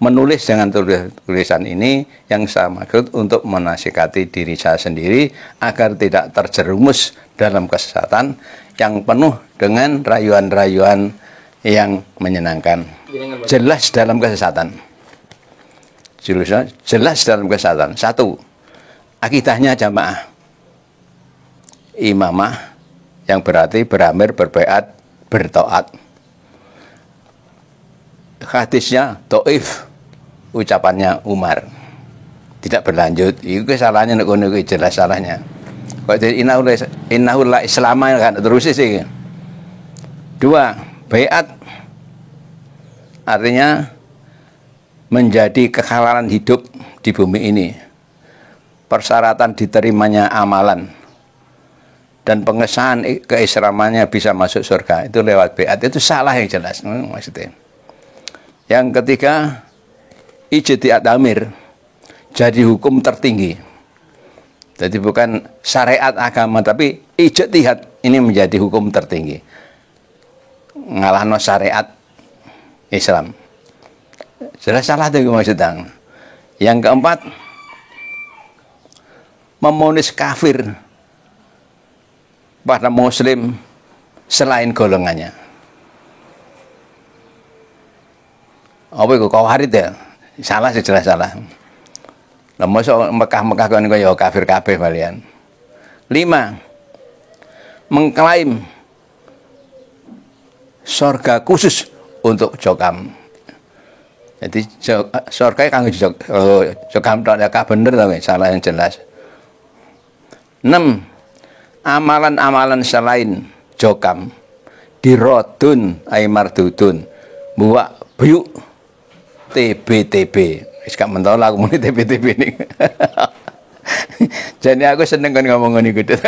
menulis dengan tulisan ini yang saya maksud untuk menasihati diri saya sendiri agar tidak terjerumus dalam kesesatan yang penuh dengan rayuan-rayuan yang menyenangkan. Jelas dalam kesesatan. Jelas dalam kesesatan. Satu, akidahnya jamaah. Imamah yang berarti beramir, berbaiat, bertaat. Hadisnya dhaif. Ucapannya Umar tidak berlanjut. Itu kesalahannya nek ngono kuwi jelas salahnya. Kok innahu la islama kan terus sih. Dua, baiat artinya menjadi kehalalan hidup di bumi ini. Persyaratan diterimanya amalan dan pengesahan keislamannya bisa masuk surga itu lewat baiat. Itu salah yang jelas maksudnya. Yang ketiga, ijtihad amir jadi hukum tertinggi. Jadi bukan syariat agama, tapi ijtihad ini menjadi hukum tertinggi. Ngalahno syariat Islam. Jelas salah itu maksudnya. Yang keempat, memonis kafir pada muslim selain golongannya. Apa itu Khawarij ya? Salah sih, jelas salah. Lah mosok Mekah-Mekah kan kaya kafir kabeh kalian. 5. Mengklaim surga khusus untuk Jokam. Jadi surga kanggo Jokam tok ya bener to, salah yang jelas. 6. Amalan-amalan selain Jokam dirodun ay mardudun buak buyuk TB wis gak mentol aku muni TB ini. Jadi aku seneng kan ngomong ngene iki. 7.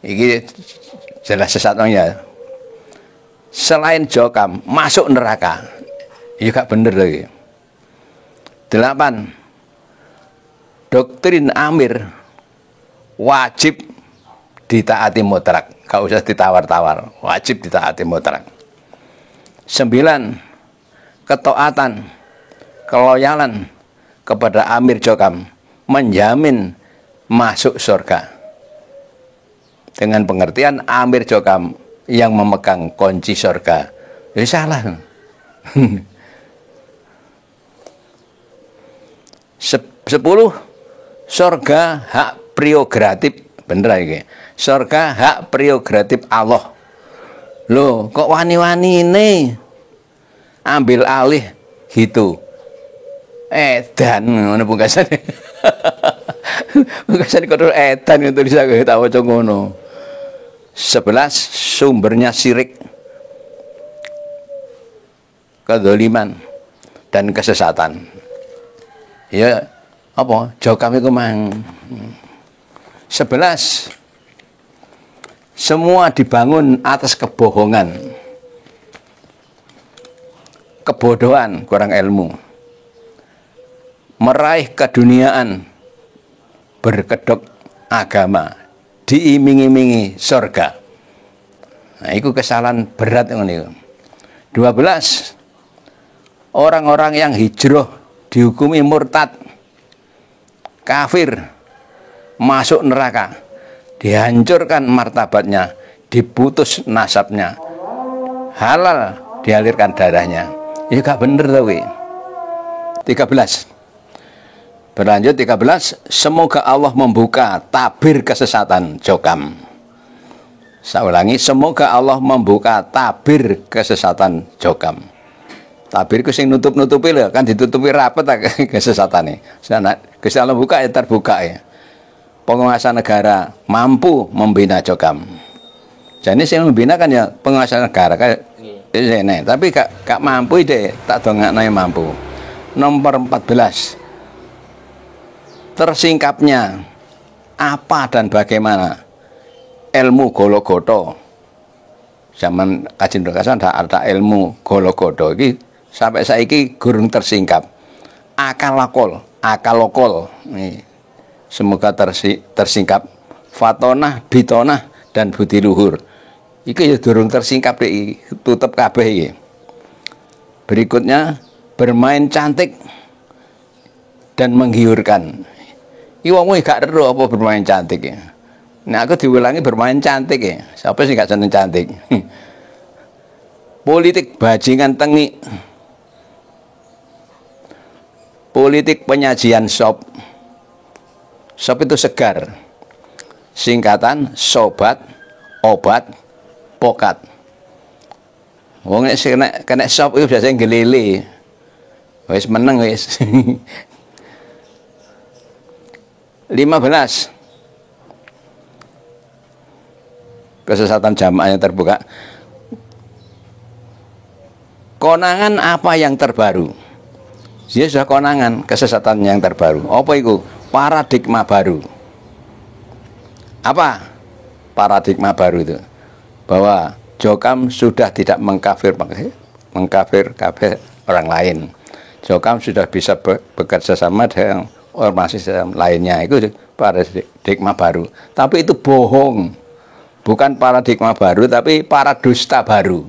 Iki jelas sesatnya. Selain Jokam masuk neraka. Iya gak bener lagi. 8. Doktrin Amir wajib ditaati mutlak, gak usah ditawar-tawar, wajib ditaati mutlak. 9. Ketaatan, keloyalan kepada Amir Jokam menjamin masuk surga. Dengan pengertian Amir Jokam yang memegang kunci surga. Jadi salah. 10. Surga hak prerogatif, bener iki. Surga hak prerogatif Allah. Loh, kok wani-wani ini ambil alih gitu. Edan ngono pungkasane. Pungkasane kok edan itu tulis aku tak waca ngono. 11. Sumbernya syirik, kedzaliman dan kesesatan. Ya, apa? Jokam iku mang. 11. Semua dibangun atas kebohongan, kebodohan, kurang ilmu, meraih keduniaan, berkedok agama, diiming-imingi surga. Nah, itu kesalahan berat ini. 12. Orang-orang yang hijrah dihukumi murtad, kafir, masuk neraka, dihancurkan martabatnya, diputus nasabnya, halal dialirkan darahnya. Ini gak bener tau. 13. Berlanjut 13. Semoga Allah membuka tabir kesesatan Jokam. Saya ulangi, semoga Allah membuka tabir kesesatan Jokam. Tabir ku sing nutup-nutupi lho, kan ditutupi rapet kesesatane. Gusti Allah buka ya terbuka ya. Penguasa negara mampu membina Jokam. Jadi sing membina kan ya penguasa negara kayak ini, tapi gak mampu deh, tak dongakno mampu. Nomor 14. Tersingkapnya apa dan bagaimana ilmu Gologoto. Zaman Kaji Nur Kasan ada ilmu Gologoto iki sampai saiki gurung tersingkap. Akalokol nih. Semoga tersingkap. Fatonah, bitonah dan budi luhur. Iki ya durung tersingkap deh, tutup kabeh iki. Berikutnya bermain cantik dan menggiurkan. Iki wong gak ero apa bermain cantik ya. Nah aku diulangi bermain cantik ya. Siapa sih gak seneng cantik? Politik bajingan tengik. Politik penyajian sop. Sop itu segar. Singkatan sobat, obat, pokat. Wong nek kena sop itu biasanya gelele. Wis meneng wis. 15. Kesesatan jamaah yang terbuka. Konangan apa yang terbaru? Dia sudah konangan kesesatan yang terbaru. Apa itu? Paradigma baru. Apa paradigma baru itu? Bahwa Jokam sudah tidak mengkafir orang lain. Jokam sudah bisa bekerja sama dengan ormas Islam lainnya, itu paradigma baru. Tapi itu bohong, bukan paradigma baru, tapi paradusta baru.